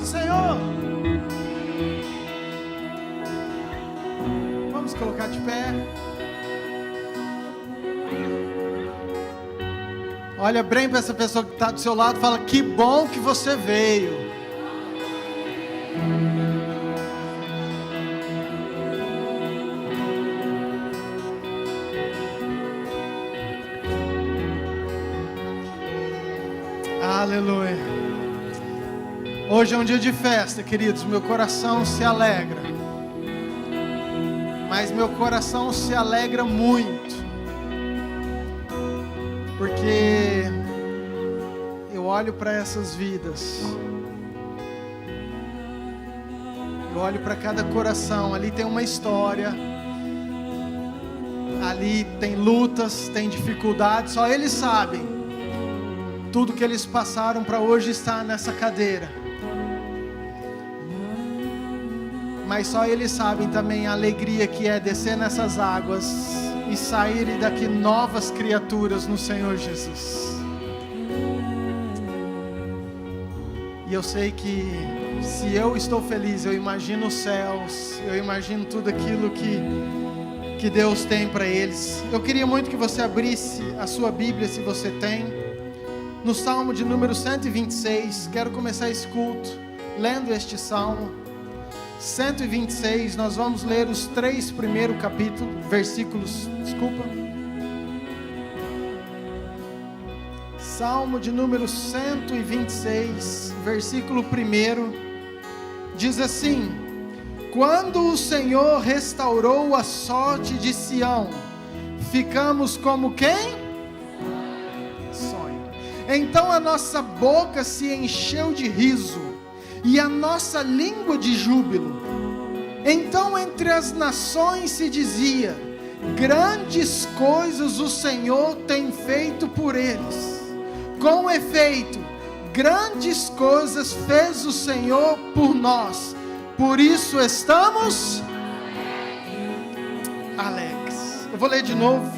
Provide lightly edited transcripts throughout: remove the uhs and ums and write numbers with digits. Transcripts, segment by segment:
Senhor. Vamos colocar de pé. Olha bem para essa pessoa que está do seu lado e fala: que bom que você veio. Aleluia. Hoje é um dia de festa, queridos. Meu coração se alegra. Mas meu coração se alegra muito. Porque eu olho para essas vidas. Eu olho para cada coração. Ali tem uma história. Ali tem lutas, tem dificuldades. Só eles sabem tudo que eles passaram para hoje estar nessa cadeira. Mas só eles sabem também a alegria que é descer nessas águas e saírem daqui novas criaturas no Senhor Jesus. E eu sei que se eu estou feliz, eu imagino os céus, eu imagino tudo aquilo que Deus tem para eles. Eu queria muito que você abrisse a sua Bíblia, se você tem, no Salmo de número 126. Quero começar esse culto lendo este Salmo 126, nós vamos ler os 3 primeiros capítulos, versículos, Salmo de número 126, versículo 1, diz assim: quando o Senhor restaurou a sorte de Sião, ficamos como quem? Sonho. Então a nossa boca se encheu de riso, e a nossa língua de júbilo. Então entre as nações se dizia: grandes coisas o Senhor tem feito por eles. Com efeito, grandes coisas fez o Senhor por nós. Por isso estamos alegres. Eu vou ler de novo.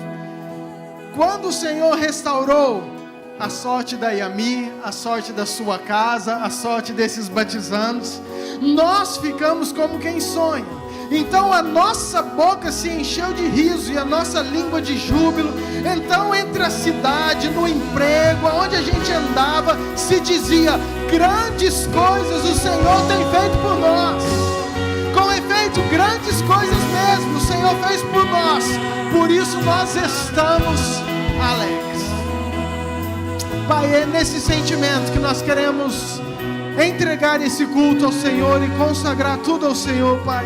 Quando o Senhor restaurou a sorte da Yami, a sorte da sua casa, a sorte desses batizandos, nós ficamos como quem sonha. Então a nossa boca se encheu de riso e a nossa língua de júbilo. Então entre a cidade, no emprego, aonde a gente andava, se dizia: grandes coisas o Senhor tem feito por nós. Com efeito, grandes coisas mesmo o Senhor fez por nós. Por isso nós estamos alegres. Pai, é nesse sentimento que nós queremos entregar esse culto ao Senhor e consagrar tudo ao Senhor, Pai.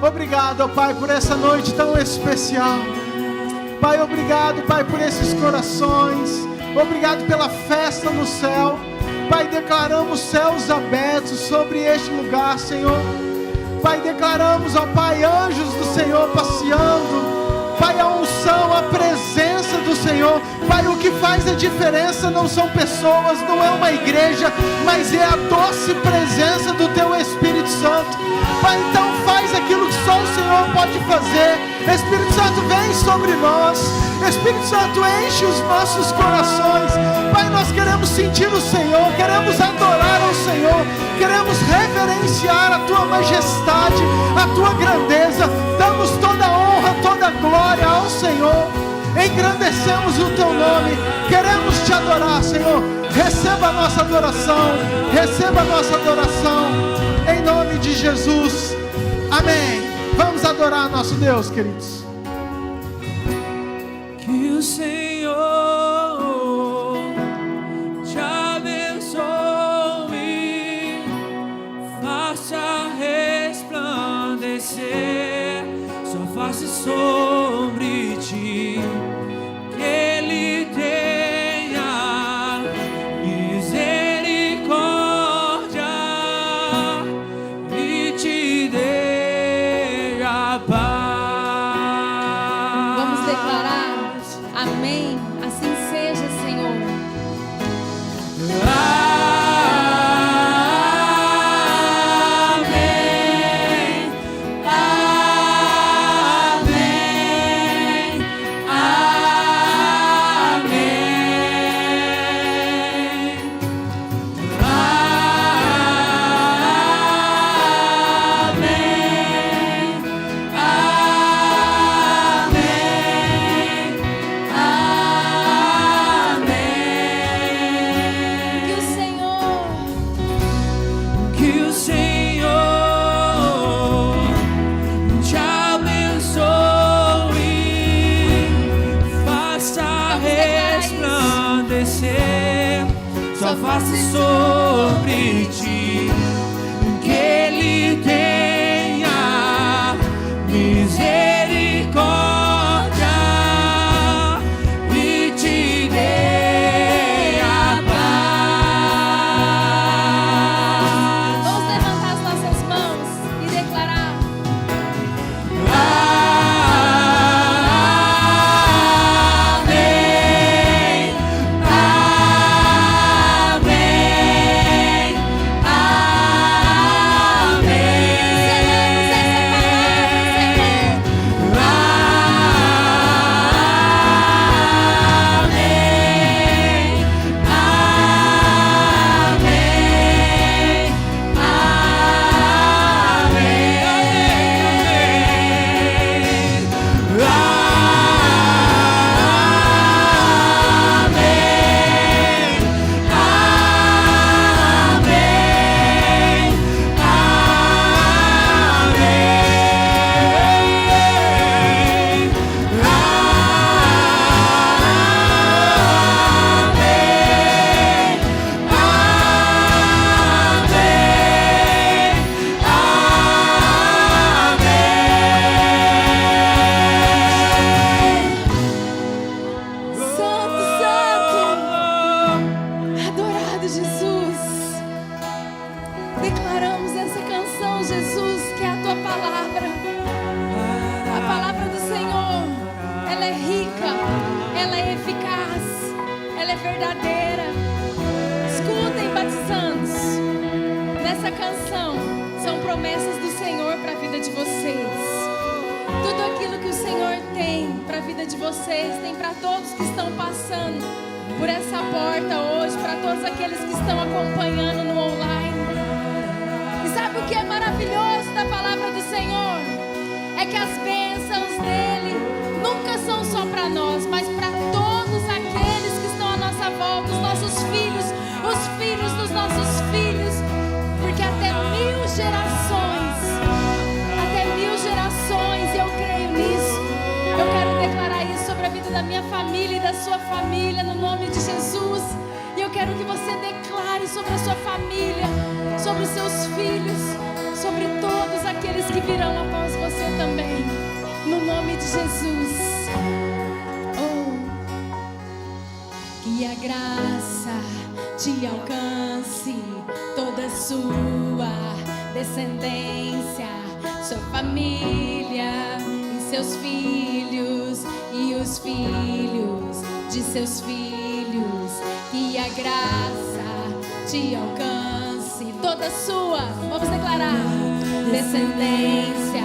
Obrigado, Pai, por essa noite tão especial. Pai, obrigado, Pai, por esses corações. Obrigado pela festa no céu. Pai, declaramos céus abertos sobre este lugar, Senhor. Pai, declaramos, ó Pai, anjos do Senhor passeando. Pai, a unção, a presença do Senhor. Pai, o que faz a diferença não são pessoas, não é uma igreja, mas é a doce presença do Teu Espírito Santo. Pai, então faz aquilo que só o Senhor pode fazer. Espírito Santo, vem sobre nós. Espírito Santo, enche os nossos corações. Pai, nós queremos sentir o Senhor, queremos adorar ao Senhor, queremos reverenciar a Tua majestade, a Tua grandeza. Damos toda a honra, toda a glória ao Senhor. Engrandecemos o Teu nome, queremos Te adorar, Senhor. Receba a nossa adoração, receba a nossa adoração, em nome de Jesus, amém. Vamos adorar nosso Deus, queridos. Que o Senhor te abençoe, faça resplandecer sua face sobre ti, que Ele tenha misericórdia e te dê sua face sobre ti, que Ele tenha misericórdia e te dê a paz. Vamos levantar as nossas mãos e declarar: Amém, Tem para todos que estão passando por essa porta hoje, para todos aqueles que estão acompanhando no online. E sabe o que é maravilhoso da palavra do Senhor? É que as bênçãos dele nunca são só para nós, mas para todos aqueles que estão à nossa volta, os nossos filhos, os filhos dos nossos filhos, porque até 1000 gerações, eu creio nisso. Eu quero declarar isso sobre a vida da minha família e da sua família, no nome de Jesus. E eu quero que você declare sobre a sua família, sobre os seus filhos, sobre todos aqueles que virão após você também, no nome de Jesus. Oh, que a graça te alcance, toda sua descendência, sua família, seus filhos e os filhos de seus filhos, que a graça te alcance, toda sua, vamos declarar, descendência,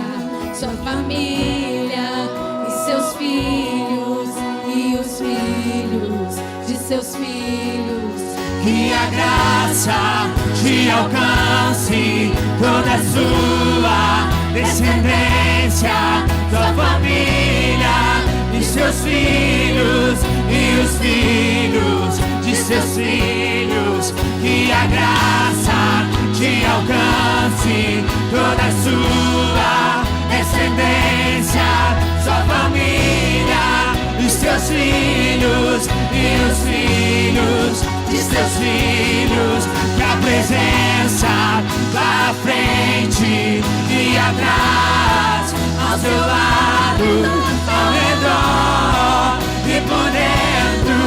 sua família e seus filhos e os filhos de seus filhos, que a graça te alcance, toda sua descendência, tua família e seus filhos e os filhos de seus filhos, que a graça te alcance, toda sua descendência, sua família e seus filhos e os filhos de seus filhos, que a presença vá à frente e atrás, ao seu lado, ao redor e por dentro.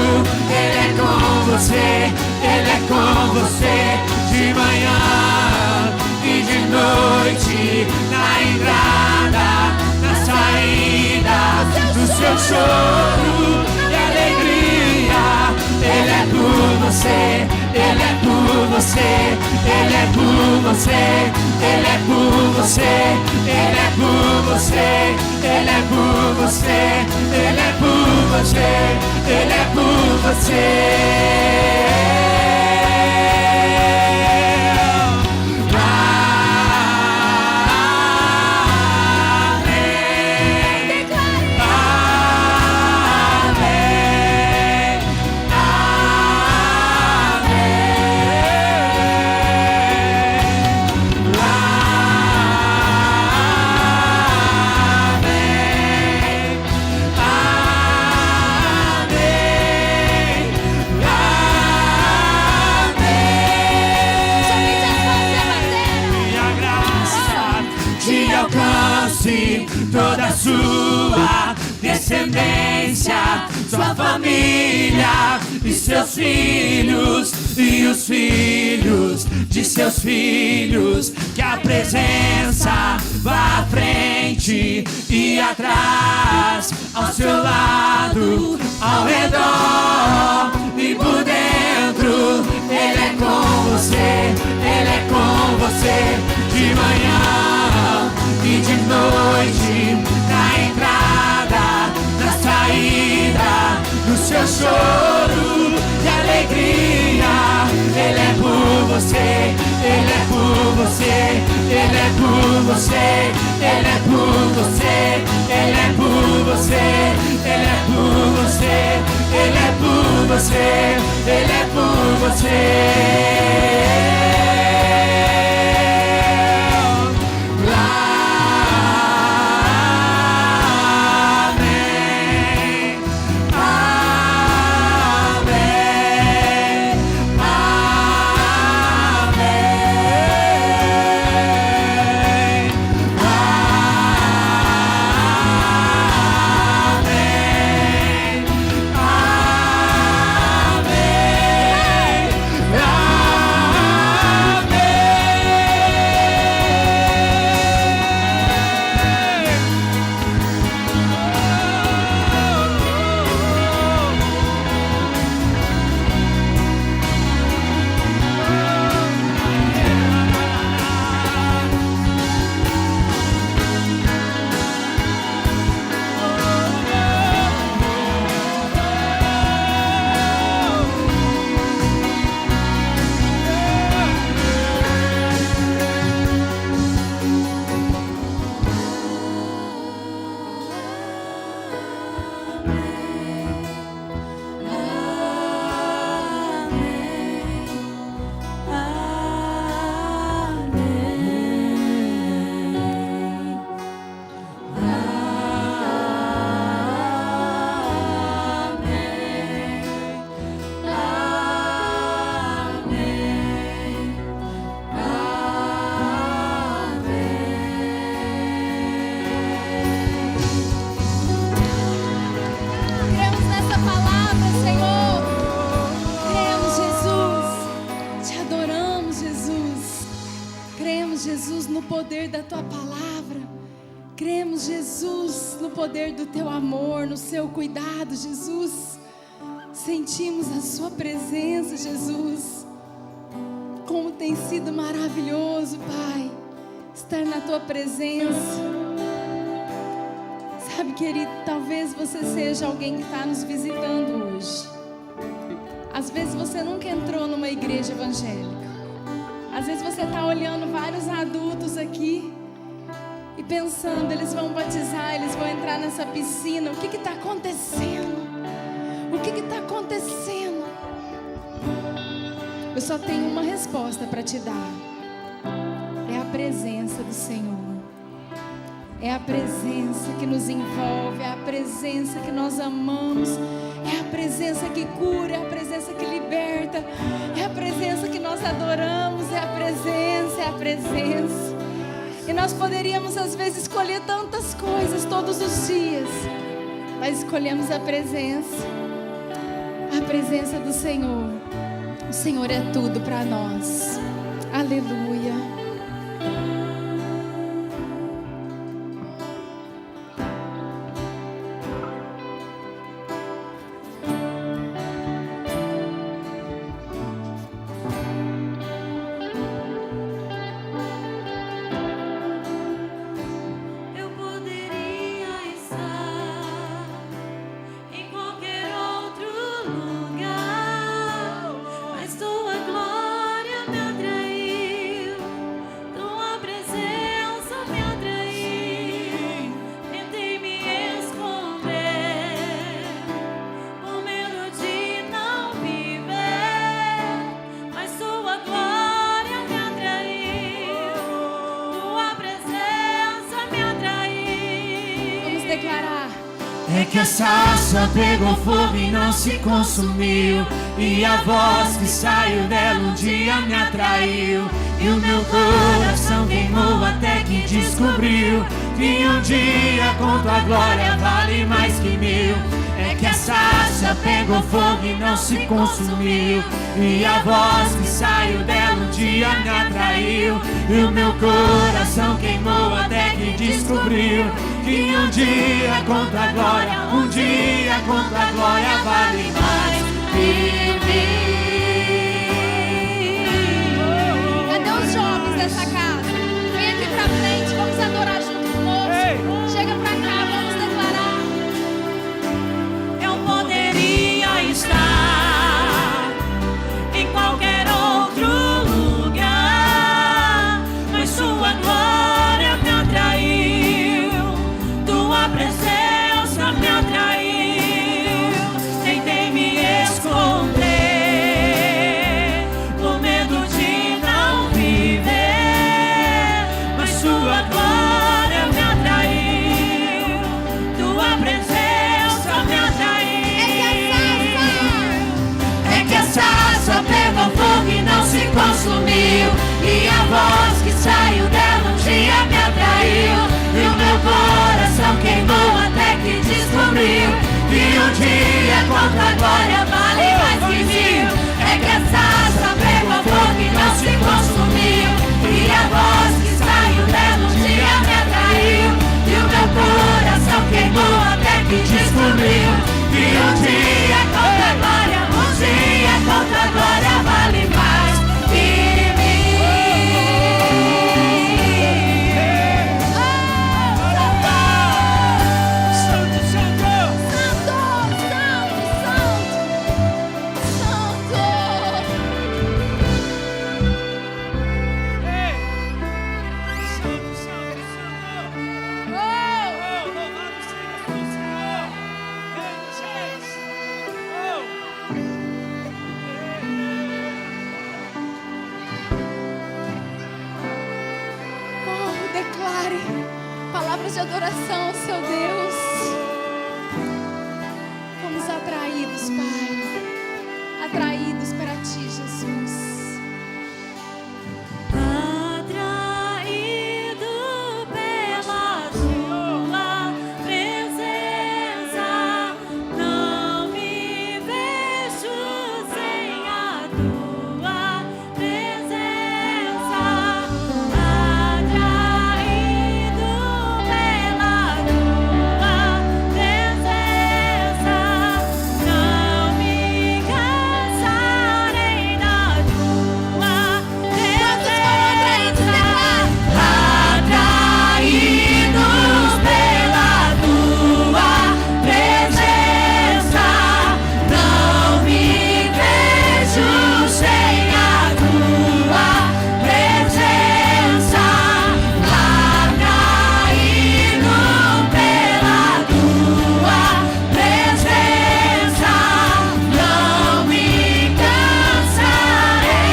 Ele é com você, Ele é com você, de manhã e de noite, na entrada, na saída, do seu choro e alegria. Ele é por você, Ele é por você, Ele é por você, Ele é por você, Ele é por você, Ele é por você, Ele é por você, Ele é por você. toda a sua descendência, sua família e seus filhos e os filhos de seus filhos. Que a presença vá à frente e atrás, ao seu lado, ao redor e por dentro. Ele é com você, Ele é com você, de manhã e de noite, na entrada, na saída, no seu choro de alegria. Ele é por você, Ele é por você, Ele é por você, Ele é por você, Ele é por você, Ele é por você, Ele é por você, Ele é por você. poder da Tua palavra. Cremos, Jesus, no poder do Teu amor, no Seu cuidado, Jesus. Sentimos a Sua presença, Jesus. Como tem sido maravilhoso, Pai, estar na Tua presença. Sabe, querido, talvez você seja alguém que está nos visitando hoje. Às vezes você nunca entrou numa igreja evangélica. Às vezes você está olhando vários adultos aqui e pensando, eles vão batizar, eles vão entrar nessa piscina. O que está acontecendo? O que está acontecendo? Eu só tenho uma resposta para te dar. É a presença do Senhor. É a presença que nos envolve, é a presença que nós amamos, é a presença que cura, é a presença que liberta, é a presença que nós adoramos, é a presença, é a presença. E nós poderíamos às vezes escolher tantas coisas todos os dias, mas escolhemos a presença do Senhor. O Senhor é tudo para nós. Aleluia. É que a sarça pegou fogo e não se consumiu, e a voz que saiu dela um dia me atraiu, e o meu coração queimou até que descobriu que um dia com tua glória vale mais que mil. É que a sarça pegou fogo e não se consumiu, e a voz que saiu dela um dia me atraiu, e o meu coração queimou até que descobriu que um dia com tua glória, um dia com tua glória vale mais que mil. Cadê os jovens dessa casa? Vem aqui pra frente, vamos adorar junto conosco. Chega pra cá, vamos declarar. Eu poderia estar em qualquer outro lugar, mas sua glória me atraiu, tua presença me atraiu. Tentei me esconder com medo de não viver, mas sua glória me atraiu, tua presença me atraiu. É que a sarça pegou fogo e não se consumiu, e a voz que saiu dela um dia me atraiu, e o meu coração queimou até que descobriu que um dia com tua glória vale mais que mil. É que a sarça pegou fogo e não se consumiu, e a voz que saiu dela um dia me atraiu, e o meu coração queimou até que descobriu que um dia com tua glória, um dia com tua glória vale mais que Declare palavras de adoração ao seu Deus. Fomos atraídos, Pai, atraídos para ti, Jesus. Atraído pela tua presença, não me vejo sem a tua presença. Atraído pela tua presença, não me cansarei da tua presença. Atraídos pela tua presença, não me vejo sem a tua presença. Atraído pela tua presença, não me cansarei.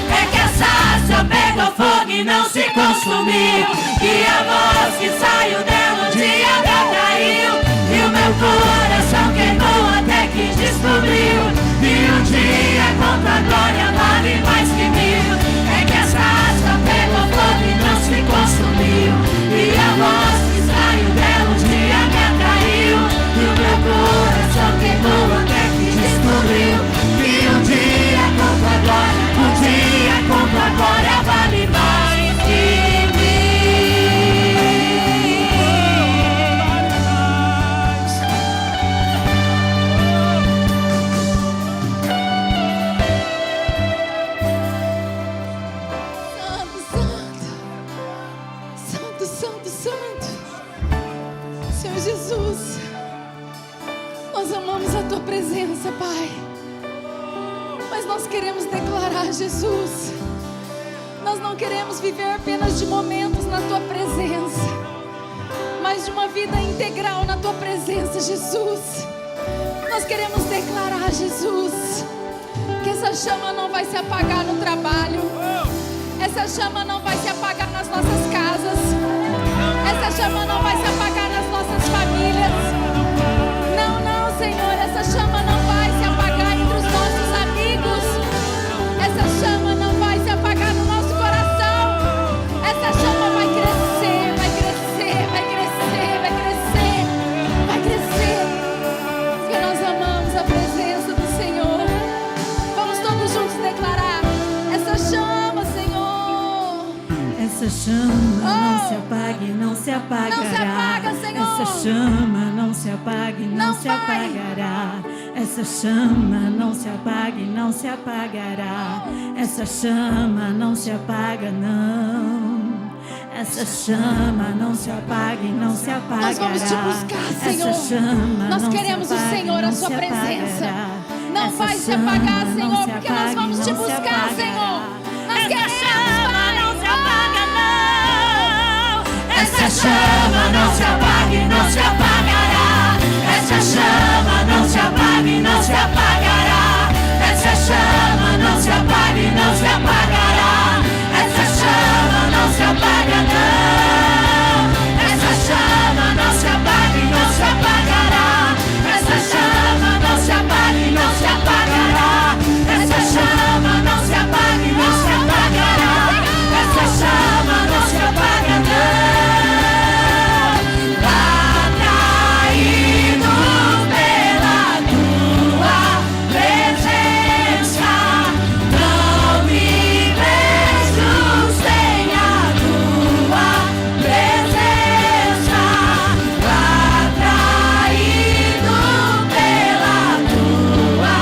É que a sarça pegou fogo e não se consumiu, e a voz que saiu dela um dia me atraiu, e o meu coração queimou até que descobriu que um dia com tua glória vale mais que mil. É que a sarça pegou fogo e não se consumiu, e a voz que saiu dela um dia me atraiu, e o meu coração queimou até que descobriu que um dia com tua glória, um dia com tua glória vale mais que mil. Santo, Santo, Santo, Santo. Senhor Jesus, nós amamos a tua presença, Pai. Mas nós queremos declarar, Jesus, nós não queremos viver apenas de momentos na tua presença, mas de uma vida integral na tua presença, Jesus. Nós queremos declarar, Jesus, que essa chama não vai se apagar no trabalho, essa chama não vai se apagar nas nossas casas, essa chama não se apague, não se apagará. Não se apaga, Senhor. Essa chama não se apague, não se apagará. Essa chama não se apague, não se apagará. Essa chama não se apaga, não. Essa chama não se apague, não se apagará. Nós vamos te buscar, Senhor. Essa chama Nós não queremos se o apague, Senhor, a não sua se presença. apagará. Não Essa vai se chama apagar, não Senhor, se porque nós apague, vamos te não se buscar, apagará. Senhor. Nós Essa queremos, chama Pai. não se apaga, não. Essa chama não se apague, não se apagará. Essa chama não se apague, não se apagará. Essa chama não se apague, não se apagará. Essa chama não se apaga, não. Essa chama não se apague, não se apagará. Essa chama não se apague, não se apagará. Essa chama não se apague, não se apagará. Essa chama não se apaga, não. Atraído pela tua presença, não me vejo sem a tua presença. Atraído pela tua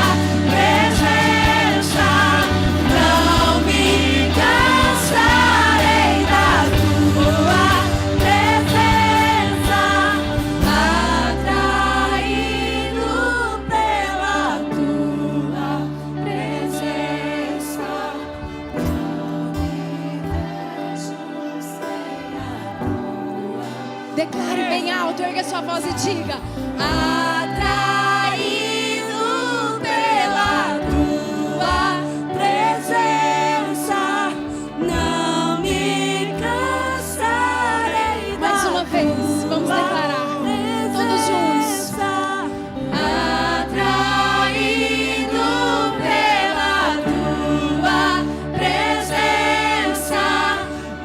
presença, não me cansarei da tua presença. Atraído pela tua presença, Declare bem alto, erga sua voz e diga: atraído pela tua presença, não me cansarei. mais uma vez, vamos declarar, todos juntos. Atraído pela tua presença,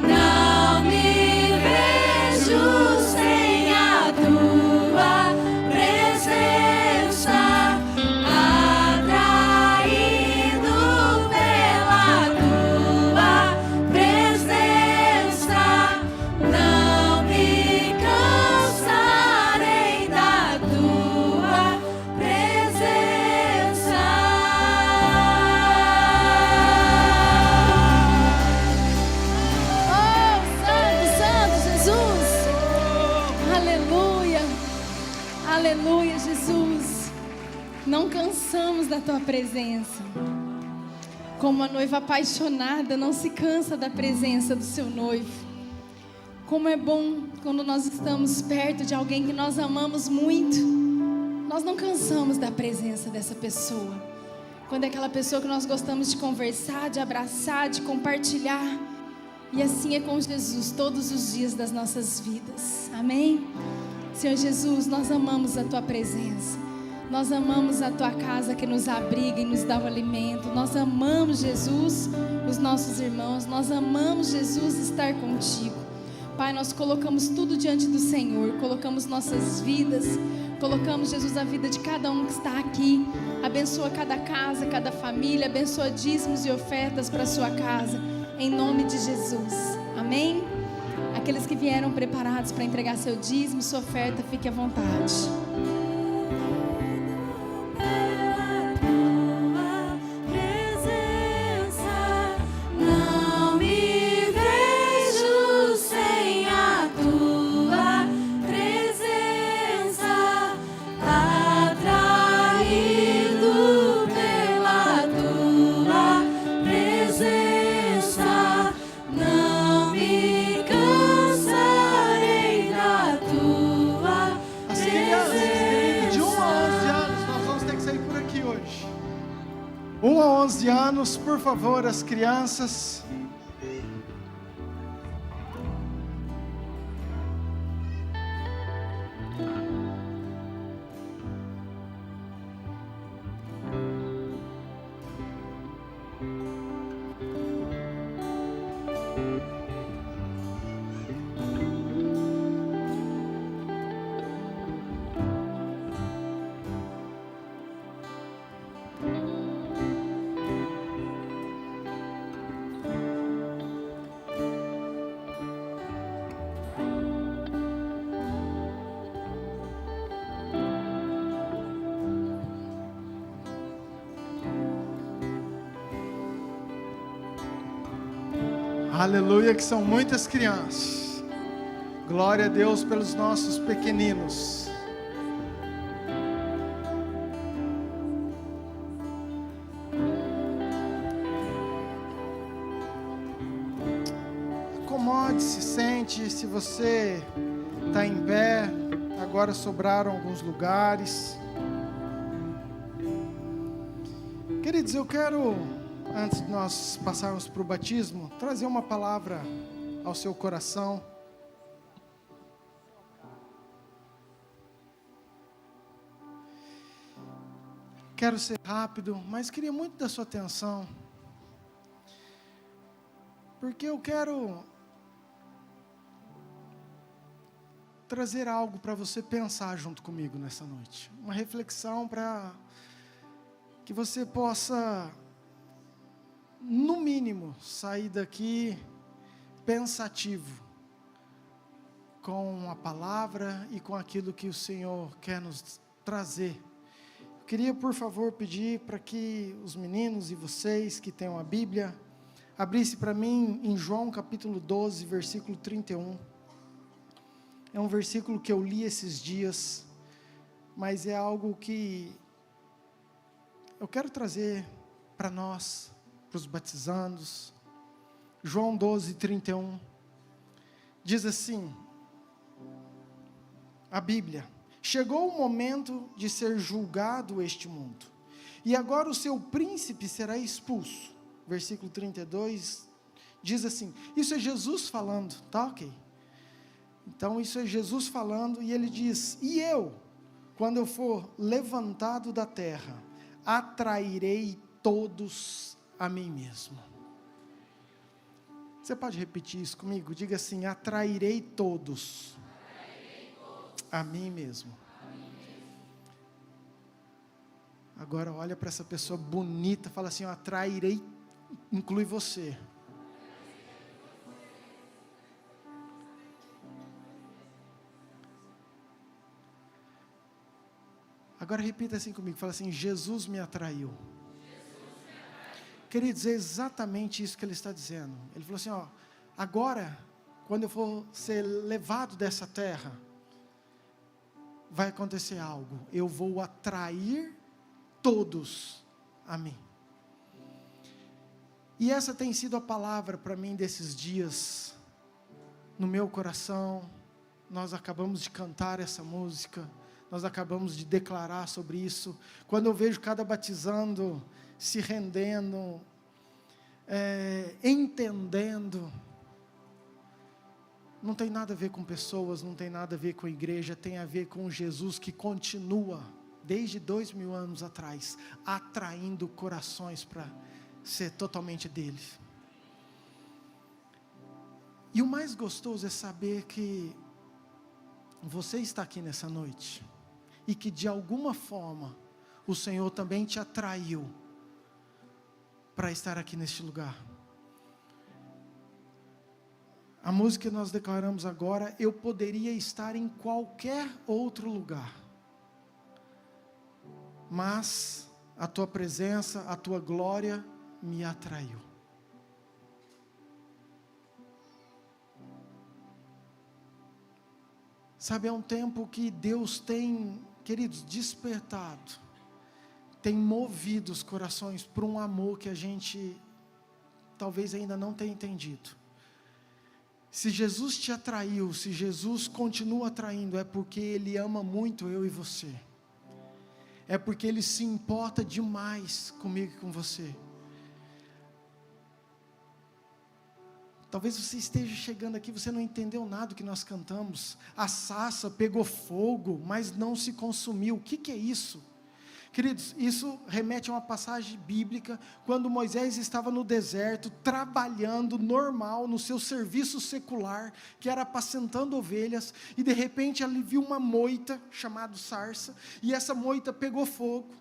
não me vejo sem a tua presença. Atraído pela tua presença, não me cansarei da tua presença. Oh, Santo, Santo Jesus. Aleluia. Aleluia, Jesus. Não cansamos da tua presença. Como a noiva apaixonada não se cansa da presença do seu noivo. Como é bom quando nós estamos perto de alguém que nós amamos muito. Nós não cansamos da presença dessa pessoa. Quando é aquela pessoa que nós gostamos de conversar, de abraçar, de compartilhar. E assim é com Jesus todos os dias das nossas vidas. Amém? Senhor Jesus, nós amamos a tua presença. Nós amamos a tua casa que nos abriga e nos dá o alimento. Nós amamos, Jesus, os nossos irmãos. Nós amamos, Jesus, estar contigo. Pai, nós colocamos tudo diante do Senhor. Colocamos nossas vidas. Colocamos, Jesus, a vida de cada um que está aqui. Abençoa cada casa, cada família. Abençoa dízimos e ofertas para a sua casa. Em nome de Jesus. Amém? Aqueles que vieram preparados para entregar seu dízimo, sua oferta, fique à vontade. Não me vejo sem a tua presença, atraído pela tua presença, não me cansarei da tua As crianças, querido, de 1 a 11 presença. anos, nós vamos ter que sair por aqui hoje. 1 a 11 anos, por favor, as crianças. Aleluia, que são muitas crianças. Glória a Deus pelos nossos pequeninos. Acomode-se, sente, se você está em pé, agora sobraram alguns lugares. Queridos, eu quero, antes de nós passarmos para o batismo, trazer uma palavra ao seu coração. Quero ser rápido, mas queria muito da sua atenção, porque eu quero trazer algo para você pensar junto comigo nessa noite, uma reflexão para que você possa, no mínimo, sair daqui pensativo com a palavra e com aquilo que o Senhor quer nos trazer. Eu queria, por favor, pedir para que os meninos e vocês que tenham a Bíblia, abrisse para mim em João capítulo 12, versículo 31. É um versículo que eu li esses dias, mas é algo que eu quero trazer para nós, para os batizandos. João 12, 31, diz assim, a Bíblia: chegou o momento de ser julgado este mundo, e agora o seu príncipe será expulso. Versículo 32, diz assim, isso é Jesus falando, tá ok? Então isso é Jesus falando, e ele diz, e eu, quando eu for levantado da terra, atrairei todos a mim mesmo. Você pode repetir isso comigo? Diga assim, atrairei todos a mim mesmo. Agora olha para essa pessoa bonita, fala assim, atrairei, inclui você. Agora repita assim comigo, fala assim, Jesus me atraiu. Queridos, é exatamente isso que ele está dizendo. Ele falou assim, agora, quando eu for ser levado dessa terra, vai acontecer algo, eu vou atrair todos a mim. E essa tem sido a palavra para mim desses dias, no meu coração. Nós acabamos de cantar essa música, nós acabamos de declarar sobre isso. Quando eu vejo cada batizando se rendendo, entendendo, não tem nada a ver com pessoas, não tem nada a ver com a igreja, tem a ver com Jesus que continua, desde 2000 anos atrás, atraindo corações para ser totalmente dele. E o mais gostoso é saber que você está aqui nessa noite, e que de alguma forma, o Senhor também te atraiu, para estar aqui neste lugar. A música que nós declaramos agora, eu poderia estar em qualquer outro lugar, mas a tua presença, a tua glória me atraiu. Sabe, é um tempo que Deus tem, queridos, despertado, tem movido os corações para um amor que a gente talvez ainda não tenha entendido. Se Jesus te atraiu, se Jesus continua atraindo, é porque Ele ama muito eu e você. É porque Ele se importa demais comigo e com você. Talvez você esteja chegando aqui, você não entendeu nada do que nós cantamos. A sarça pegou fogo, mas não se consumiu. O que é isso? Queridos, isso remete a uma passagem bíblica, quando Moisés estava no deserto, trabalhando normal, no seu serviço secular, que era apacentando ovelhas, e de repente ele viu uma moita, chamada sarça, e essa moita pegou fogo,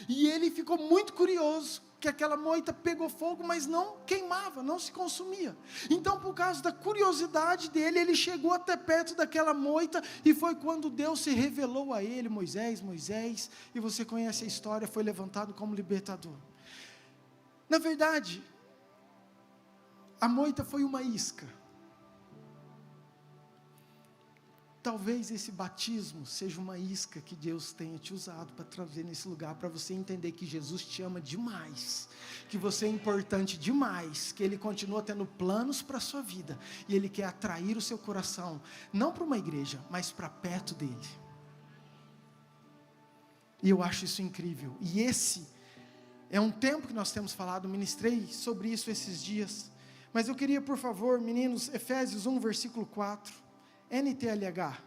e ele ficou muito curioso, que aquela moita pegou fogo, mas não queimava, não se consumia. Então, por causa da curiosidade dele, ele chegou até perto daquela moita, e foi quando Deus se revelou a ele, Moisés, e você conhece a história, foi levantado como libertador. Na verdade, A moita foi uma isca. Talvez esse batismo seja uma isca que Deus tenha te usado para trazer nesse lugar, para você entender que Jesus te ama demais, que você é importante demais, que Ele continua tendo planos para a sua vida, e Ele quer atrair o seu coração, não para uma igreja, mas para perto dEle. E eu acho isso incrível, e esse é um tempo que nós temos falado, ministrei sobre isso esses dias, mas eu queria, por favor, meninos, Efésios 1, versículo 4, NTLH.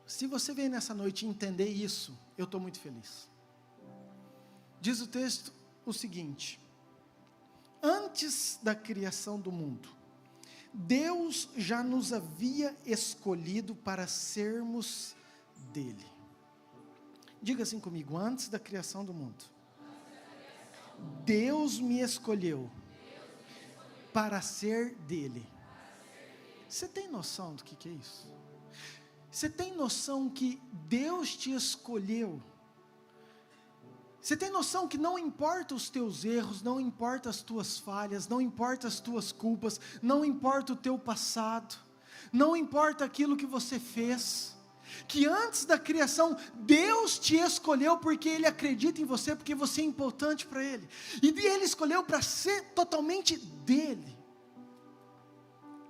Se você veio nessa noite entender isso, eu estou muito feliz. Diz o texto o seguinte: antes da criação do mundo, Deus já nos havia escolhido para sermos dele. Diga assim comigo: antes da criação do mundo, Deus me escolheu para ser dele. Você tem noção do que é isso? Você tem noção que Deus te escolheu? Você tem noção que não importa os teus erros, não importa as tuas falhas, não importa as tuas culpas, não importa o teu passado, não importa aquilo que você fez, que antes da criação, Deus te escolheu porque Ele acredita em você, porque você é importante para Ele, e Ele escolheu para ser totalmente dEle.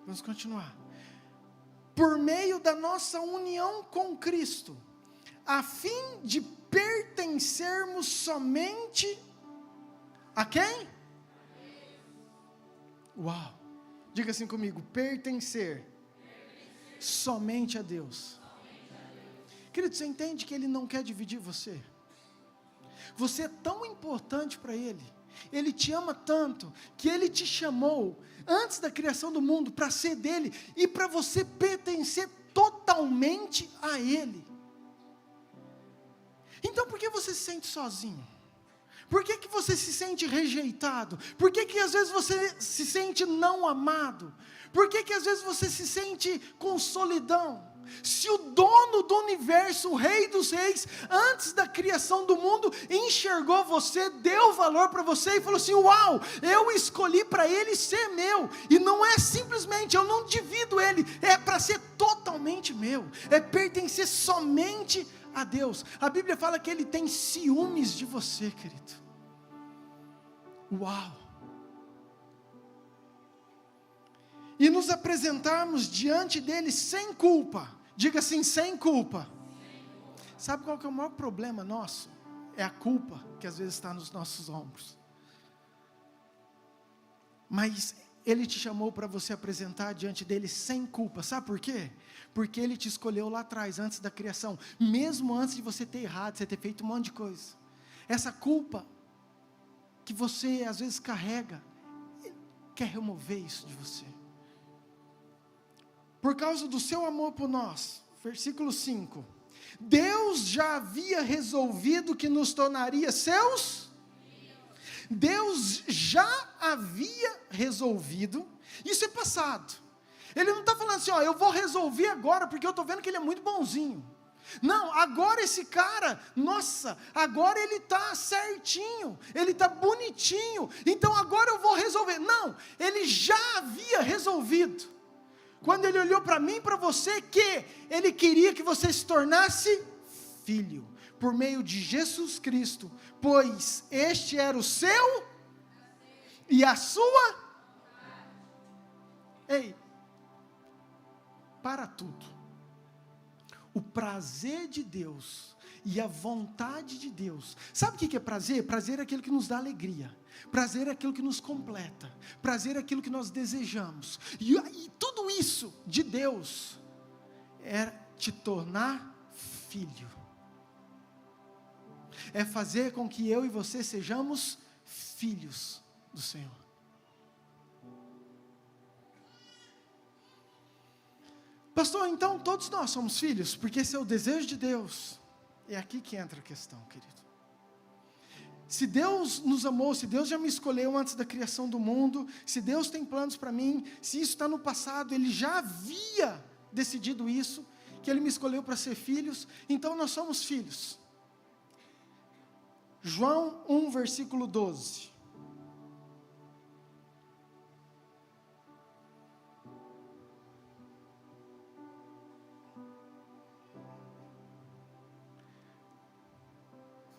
Vamos continuar. Por meio da nossa união com Cristo, a fim de pertencermos somente a quem? Uau! Diga assim comigo: pertencer somente a Deus. Querido, você entende que Ele não quer dividir você? Você é tão importante para Ele, Ele te ama tanto, que Ele te chamou, antes da criação do mundo, para ser dEle, e para você pertencer totalmente a Ele. Então por que você se sente sozinho? Por que você se sente rejeitado? Por que às vezes você se sente não amado? Por que às vezes você se sente com solidão? Se o dono do universo, o rei dos reis, antes da criação do mundo, enxergou você, deu valor para você e falou assim: uau, eu escolhi para ele ser meu, e não é simplesmente, eu não divido ele, é para ser totalmente meu, é pertencer somente a Deus. A Bíblia fala que Ele tem ciúmes de você, querido. Uau! E nos apresentarmos diante dEle sem culpa. Diga assim: sem culpa. Sabe qual que é o maior problema nosso? É a culpa que às vezes está nos nossos ombros. Mas Ele te chamou para você apresentar diante dEle sem culpa. Sabe por quê? Porque Ele te escolheu lá atrás, antes da criação. Mesmo antes de você ter errado, você ter feito um monte de coisa. Essa culpa que você às vezes carrega, Ele quer remover isso de você. Por causa do seu amor por nós, versículo 5, Deus já havia resolvido que nos tornaria seus? Deus já havia resolvido, isso é passado, Ele não está falando assim, eu vou resolver agora, porque eu estou vendo que ele é muito bonzinho. Não, agora esse cara, nossa, agora ele está certinho, ele está bonitinho, então agora eu vou resolver. Não, Ele já havia resolvido. Quando Ele olhou para mim e para você, que Ele queria que você se tornasse filho, por meio de Jesus Cristo, pois este era o seu e a sua. Ei, para tudo, o prazer de Deus e a vontade de Deus. Sabe o que é prazer? Prazer é aquilo que nos dá alegria. Prazer é aquilo que nos completa. Prazer é aquilo que nós desejamos. E tudo isso de Deus é te tornar filho. É fazer com que eu e você sejamos filhos do Senhor. Pastor, então todos nós somos filhos, porque esse é o desejo de Deus. É aqui que entra a questão, querido. Se Deus nos amou, se Deus já me escolheu antes da criação do mundo, se Deus tem planos para mim, se isso está no passado, Ele já havia decidido isso, que Ele me escolheu para ser filhos, então nós somos filhos. João 1, versículo 12.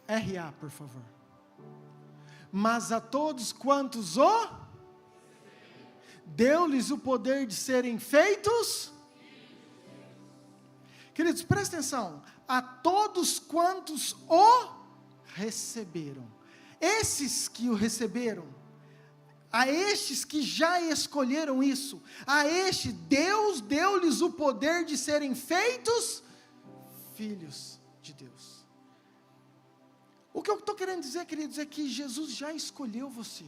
RA, por favor. Mas a todos quantos deu-lhes o poder de serem feitos. Queridos, presta atenção. A todos quantos o receberam. Esses que o receberam, a estes que já escolheram isso, a este Deus deu-lhes o poder de serem feitos filhos de Deus. O que eu estou querendo dizer, queridos, é que Jesus já escolheu você.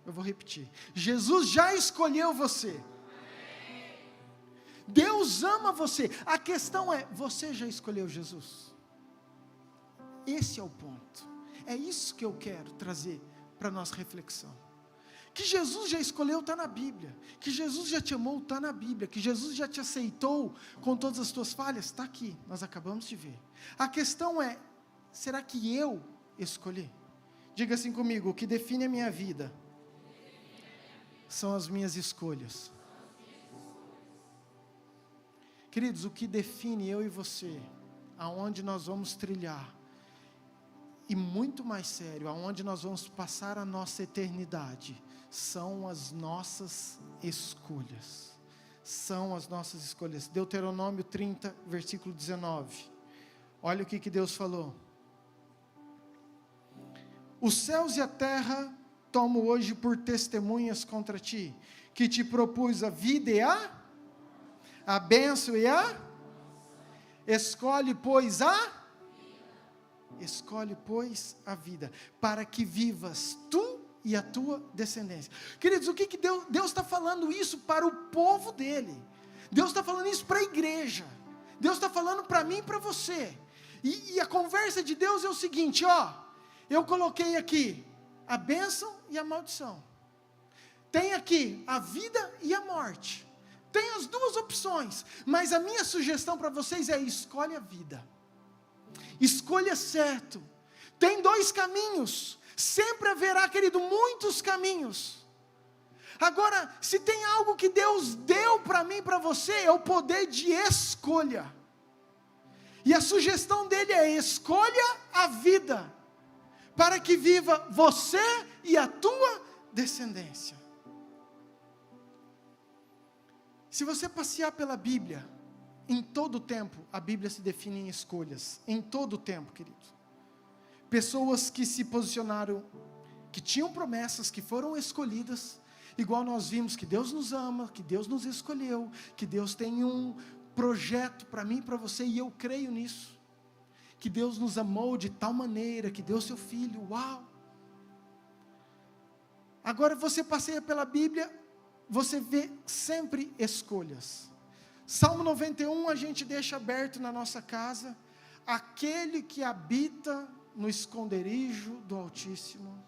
Eu vou repetir. Jesus já escolheu você. Deus ama você. A questão é, você já escolheu Jesus? Esse é o ponto. É isso que eu quero trazer para a nossa reflexão. Que Jesus já escolheu está na Bíblia. Que Jesus já te amou está na Bíblia. Que Jesus já te aceitou com todas as tuas falhas está aqui. Nós acabamos de ver. A questão é, será que eu escolhi? Diga assim comigo, o que define a minha vida são as minhas escolhas. Queridos, o que define eu e você, aonde nós vamos trilhar, e muito mais sério, aonde nós vamos passar a nossa eternidade, são as nossas escolhas. São as nossas escolhas. Deuteronômio 30, versículo 19. Olha o que Deus falou. Os céus e a terra tomo hoje por testemunhas contra ti, que te propus a vida e a bênção e escolhe, pois, a vida, para que vivas tu e a tua descendência. Queridos, o que Deus está falando isso para o povo dele? Deus está falando isso para a igreja. Deus está falando para mim e para você. E a conversa de Deus é o seguinte, eu coloquei aqui a bênção e a maldição. Tem aqui a vida e a morte. Tem as duas opções. Mas a minha sugestão para vocês é: escolhe a vida. Escolha certo. Tem dois caminhos. Sempre haverá, querido, muitos caminhos. Agora, se tem algo que Deus deu para mim e para você, é o poder de escolha. E a sugestão dele é: escolha a vida, para que viva você e a tua descendência. Se você passear pela Bíblia, em todo o tempo, a Bíblia se define em escolhas. Em todo o tempo, querido. Pessoas que se posicionaram, que tinham promessas, que foram escolhidas, igual nós vimos que Deus nos ama, que Deus nos escolheu, que Deus tem um projeto para mim e para você, e eu creio nisso. Que Deus nos amou de tal maneira, que deu seu Filho, uau! Agora você passeia pela Bíblia, você vê sempre escolhas. Salmo 91 a gente deixa aberto na nossa casa: aquele que habita no esconderijo do Altíssimo,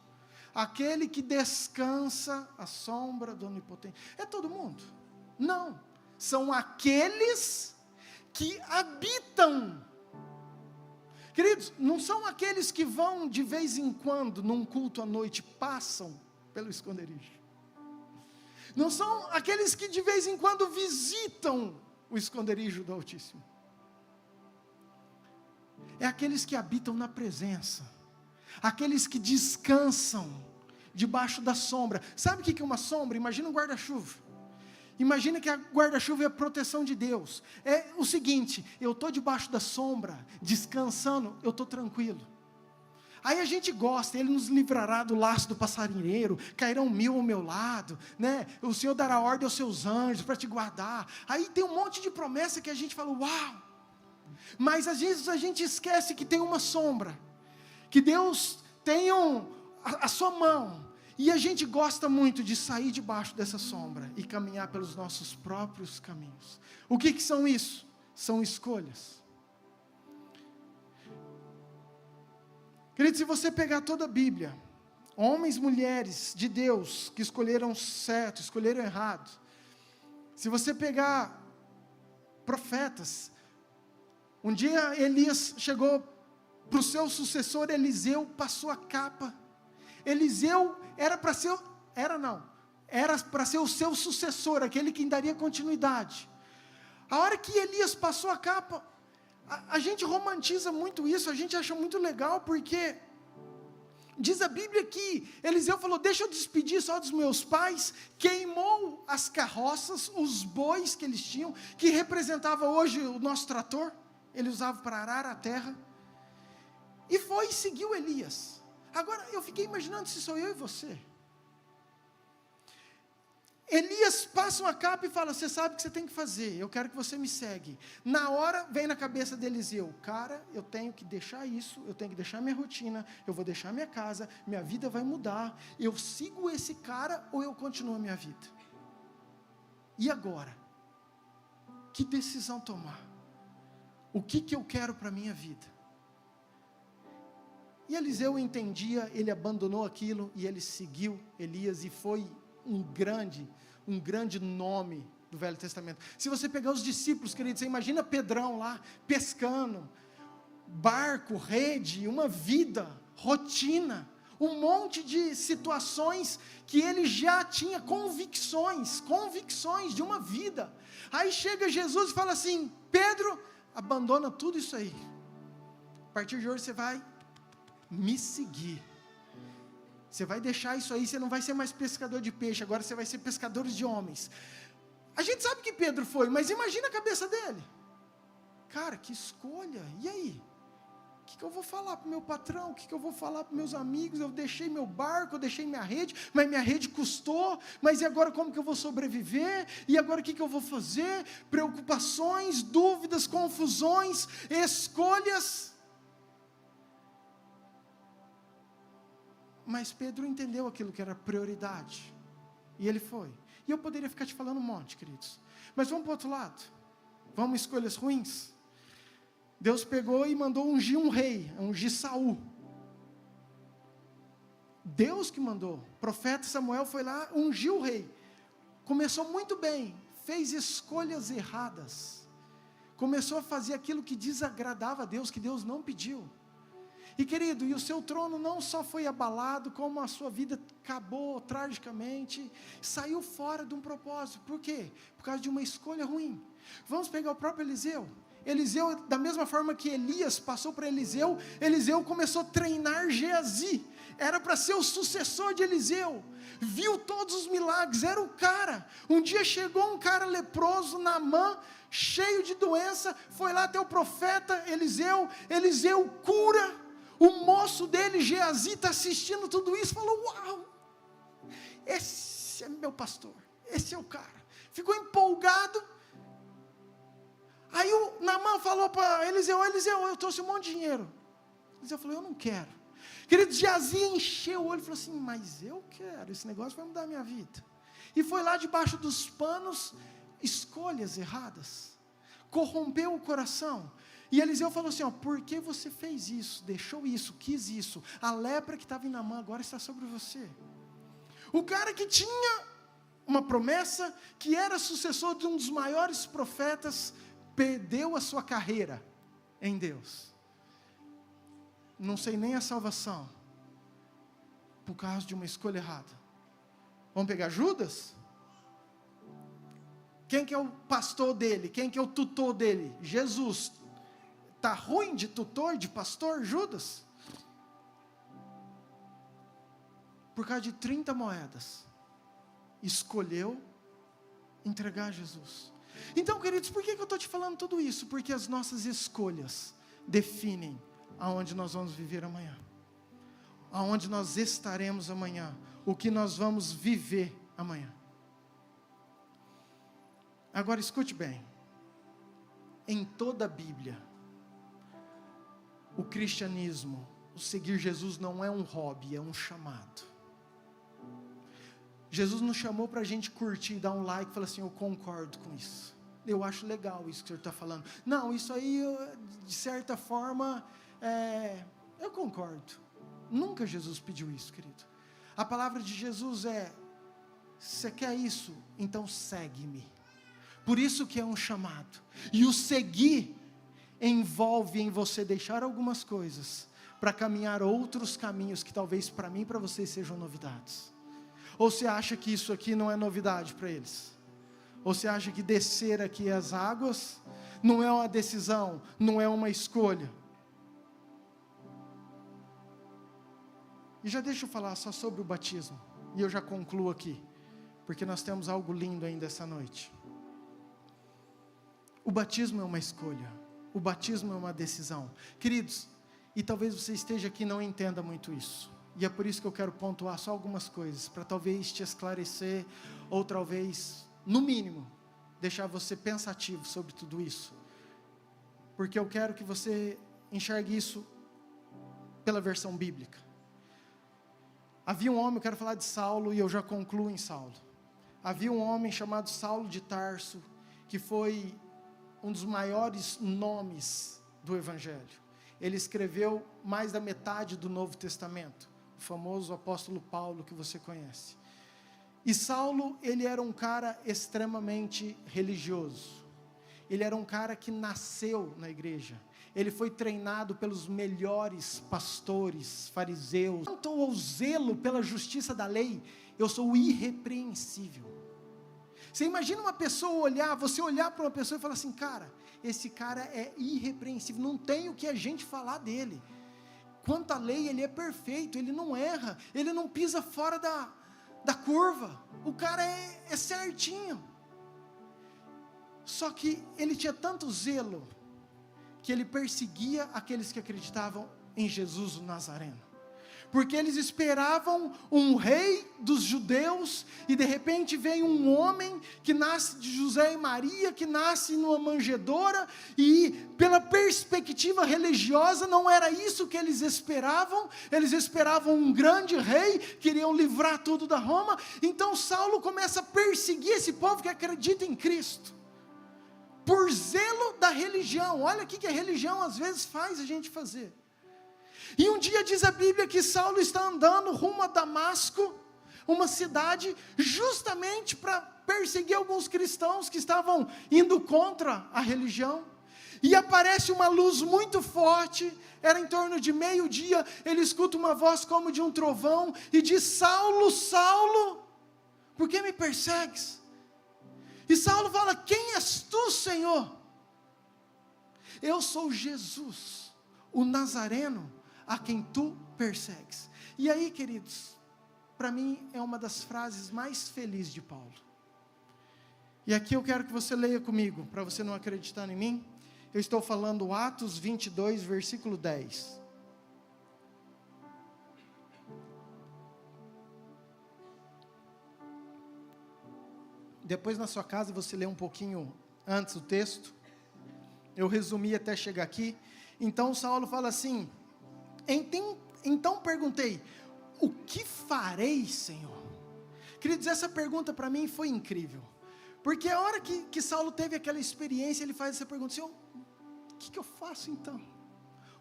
aquele que descansa à sombra do Onipotente. É todo mundo? Não, são aqueles que habitam. Queridos, não são aqueles que vão de vez em quando, num culto à noite, passam pelo esconderijo. Não são aqueles que de vez em quando visitam o esconderijo do Altíssimo. É aqueles que habitam na presença. Aqueles que descansam debaixo da sombra. Sabe o que é uma sombra? Imagina um guarda-chuva. Imagina que a guarda-chuva é a proteção de Deus. É o seguinte: eu estou debaixo da sombra, descansando, eu estou tranquilo. Aí a gente gosta: Ele nos livrará do laço do passarinheiro, cairão 1000 ao meu lado, né? O Senhor dará ordem aos seus anjos para te guardar. Aí tem um monte de promessa que a gente fala, uau! Mas às vezes a gente esquece que tem uma sombra, que Deus tem a sua mão, e a gente gosta muito de sair debaixo dessa sombra e caminhar pelos nossos próprios caminhos. O que são isso? São escolhas. Querido, se você pegar toda a Bíblia, homens e mulheres de Deus que escolheram certo, escolheram errado, se você pegar profetas. Um dia Elias chegou para o seu sucessor Eliseu, passou a capa. Eliseu era para ser o seu sucessor, aquele que daria continuidade. A hora que Elias passou a capa, a gente romantiza muito isso, a gente acha muito legal, porque diz a Bíblia que Eliseu falou, deixa eu despedir só dos meus pais, queimou as carroças, os bois que eles tinham, que representava hoje o nosso trator, ele usava para arar a terra, e foi e seguiu Elias. Agora, eu fiquei imaginando se sou eu e você. Elias passa uma capa e fala, você sabe o que você tem que fazer, eu quero que você me segue. Na hora, vem na cabeça de Eliseu, cara, eu tenho que deixar isso, eu tenho que deixar minha rotina, eu vou deixar minha casa, minha vida vai mudar, eu sigo esse cara ou eu continuo a minha vida? E agora? Que decisão tomar? O que eu quero para a minha vida? E Eliseu entendia, ele abandonou aquilo e ele seguiu Elias e foi um grande nome do Velho Testamento. Se você pegar os discípulos, queridos, você imagina Pedrão lá, pescando, barco, rede, uma vida, rotina, um monte de situações que ele já tinha convicções de uma vida. Aí chega Jesus e fala assim, Pedro, abandona tudo isso aí. A partir de hoje você vai me seguir. Você vai deixar isso aí, você não vai ser mais pescador de peixe, agora você vai ser pescador de homens. A gente sabe que Pedro foi, mas imagina a cabeça dele. Cara, que escolha, e aí? O que eu vou falar para o meu patrão? O que eu vou falar para os meus amigos? Eu deixei meu barco, eu deixei minha rede, mas minha rede custou, mas e agora como que eu vou sobreviver? E agora o que eu vou fazer? Preocupações, dúvidas, confusões, escolhas. Mas Pedro entendeu aquilo que era prioridade, e ele foi. E eu poderia ficar te falando um monte, queridos, mas vamos para o outro lado, vamos escolhas ruins. Deus pegou e mandou ungir um rei, ungir Saul. Deus que mandou, o profeta Samuel foi lá, ungiu o rei, começou muito bem, fez escolhas erradas, começou a fazer aquilo que desagradava a Deus, que Deus não pediu. E querido, e o seu trono não só foi abalado, como a sua vida acabou tragicamente, saiu fora de um propósito. Por quê? Por causa de uma escolha ruim. Vamos pegar o próprio Eliseu. Eliseu, da mesma forma que Elias passou para Eliseu, Eliseu começou a treinar Geazi, era para ser o sucessor de Eliseu, viu todos os milagres, era o cara. Um dia chegou um cara leproso, Naamã, cheio de doença, foi lá até o profeta Eliseu, Eliseu cura. O moço dele, Geazi, está assistindo tudo isso, falou, uau, esse é meu pastor, esse é o cara, ficou empolgado. Aí o Naamã falou para Eliseu, eu trouxe um monte de dinheiro. Eliseu falou, eu não quero. Querido, Geazi encheu o olho e falou assim, mas eu quero, esse negócio vai mudar a minha vida. E foi lá debaixo dos panos, escolhas erradas, corrompeu o coração. E Eliseu falou assim, por que você fez isso, deixou isso, quis isso? A lepra que estava em Naamã agora está sobre você. O cara que tinha uma promessa, que era sucessor de um dos maiores profetas, perdeu a sua carreira em Deus. Não sei nem a salvação, por causa de uma escolha errada. Vamos pegar Judas? Quem que é o pastor dele? Quem que é o tutor dele? Jesus. Está ruim de tutor, de pastor, Judas? Por causa de 30 moedas, escolheu entregar a Jesus. Então, queridos, por que eu estou te falando tudo isso? Porque as nossas escolhas definem aonde nós vamos viver amanhã, aonde nós estaremos amanhã, o que nós vamos viver amanhã. Agora escute bem, em toda a Bíblia, o cristianismo, o seguir Jesus não é um hobby, é um chamado. Jesus nos chamou para a gente curtir, dar um like, falar assim, eu concordo com isso, eu acho legal isso que o senhor está falando. Não, isso aí, de certa forma, eu concordo. Nunca Jesus pediu isso, querido. A palavra de Jesus é, você quer isso? Então segue-me. Por isso que é um chamado. E o seguir envolve em você deixar algumas coisas para caminhar outros caminhos que talvez para mim e para vocês sejam novidades. Ou você acha que isso aqui não é novidade para eles? Ou você acha que descer aqui as águas não é uma decisão, não é uma escolha? E já deixa eu falar só sobre o batismo, e eu já concluo aqui, porque nós temos algo lindo ainda essa noite. O batismo é uma escolha, o batismo é uma decisão. Queridos, e talvez você esteja aqui e não entenda muito isso, e é por isso que eu quero pontuar só algumas coisas, para talvez te esclarecer, ou talvez, no mínimo, deixar você pensativo sobre tudo isso, porque eu quero que você enxergue isso pela versão bíblica. Havia um homem, eu quero falar de Saulo, e eu já concluo em Saulo. Havia um homem chamado Saulo de Tarso, que foi um dos maiores nomes do Evangelho. Ele escreveu mais da metade do Novo Testamento, o famoso apóstolo Paulo que você conhece. E Saulo, ele era um cara extremamente religioso. Ele era um cara que nasceu na igreja. Ele foi treinado pelos melhores pastores, fariseus. Quanto ao zelo pela justiça da lei, eu sou irrepreensível. Você imagina uma pessoa você olhar para uma pessoa e falar assim, cara, esse cara é irrepreensível, não tem o que a gente falar dele. Quanto à lei, ele é perfeito, ele não erra, ele não pisa fora da curva, o cara é certinho. Só que ele tinha tanto zelo, que ele perseguia aqueles que acreditavam em Jesus o Nazareno, porque eles esperavam um rei dos judeus, e de repente vem um homem que nasce de José e Maria, que nasce numa manjedoura, e pela perspectiva religiosa não era isso que eles esperavam um grande rei, queriam livrar tudo da Roma. Então Saulo começa a perseguir esse povo que acredita em Cristo, por zelo da religião. Olha o que a religião às vezes faz a gente fazer. E um dia diz a Bíblia que Saulo está andando rumo a Damasco, uma cidade, justamente para perseguir alguns cristãos que estavam indo contra a religião. E aparece uma luz muito forte, era em torno de meio-dia, ele escuta uma voz como de um trovão, e diz, Saulo, Saulo, por que me persegues? E Saulo fala, quem és tu, Senhor? Eu sou Jesus, o Nazareno, a quem tu persegues. E aí, queridos, para mim é uma das frases mais felizes de Paulo. E aqui eu quero que você leia comigo, para você não acreditar em mim. Eu estou falando Atos 22, versículo 10. Depois na sua casa você lê um pouquinho antes o texto. Eu resumi até chegar aqui. Então Saulo fala assim, então perguntei, o que farei, Senhor? Queridos, essa pergunta para mim foi incrível. Porque a hora que Saulo teve aquela experiência, ele faz essa pergunta, Senhor, o que eu faço então?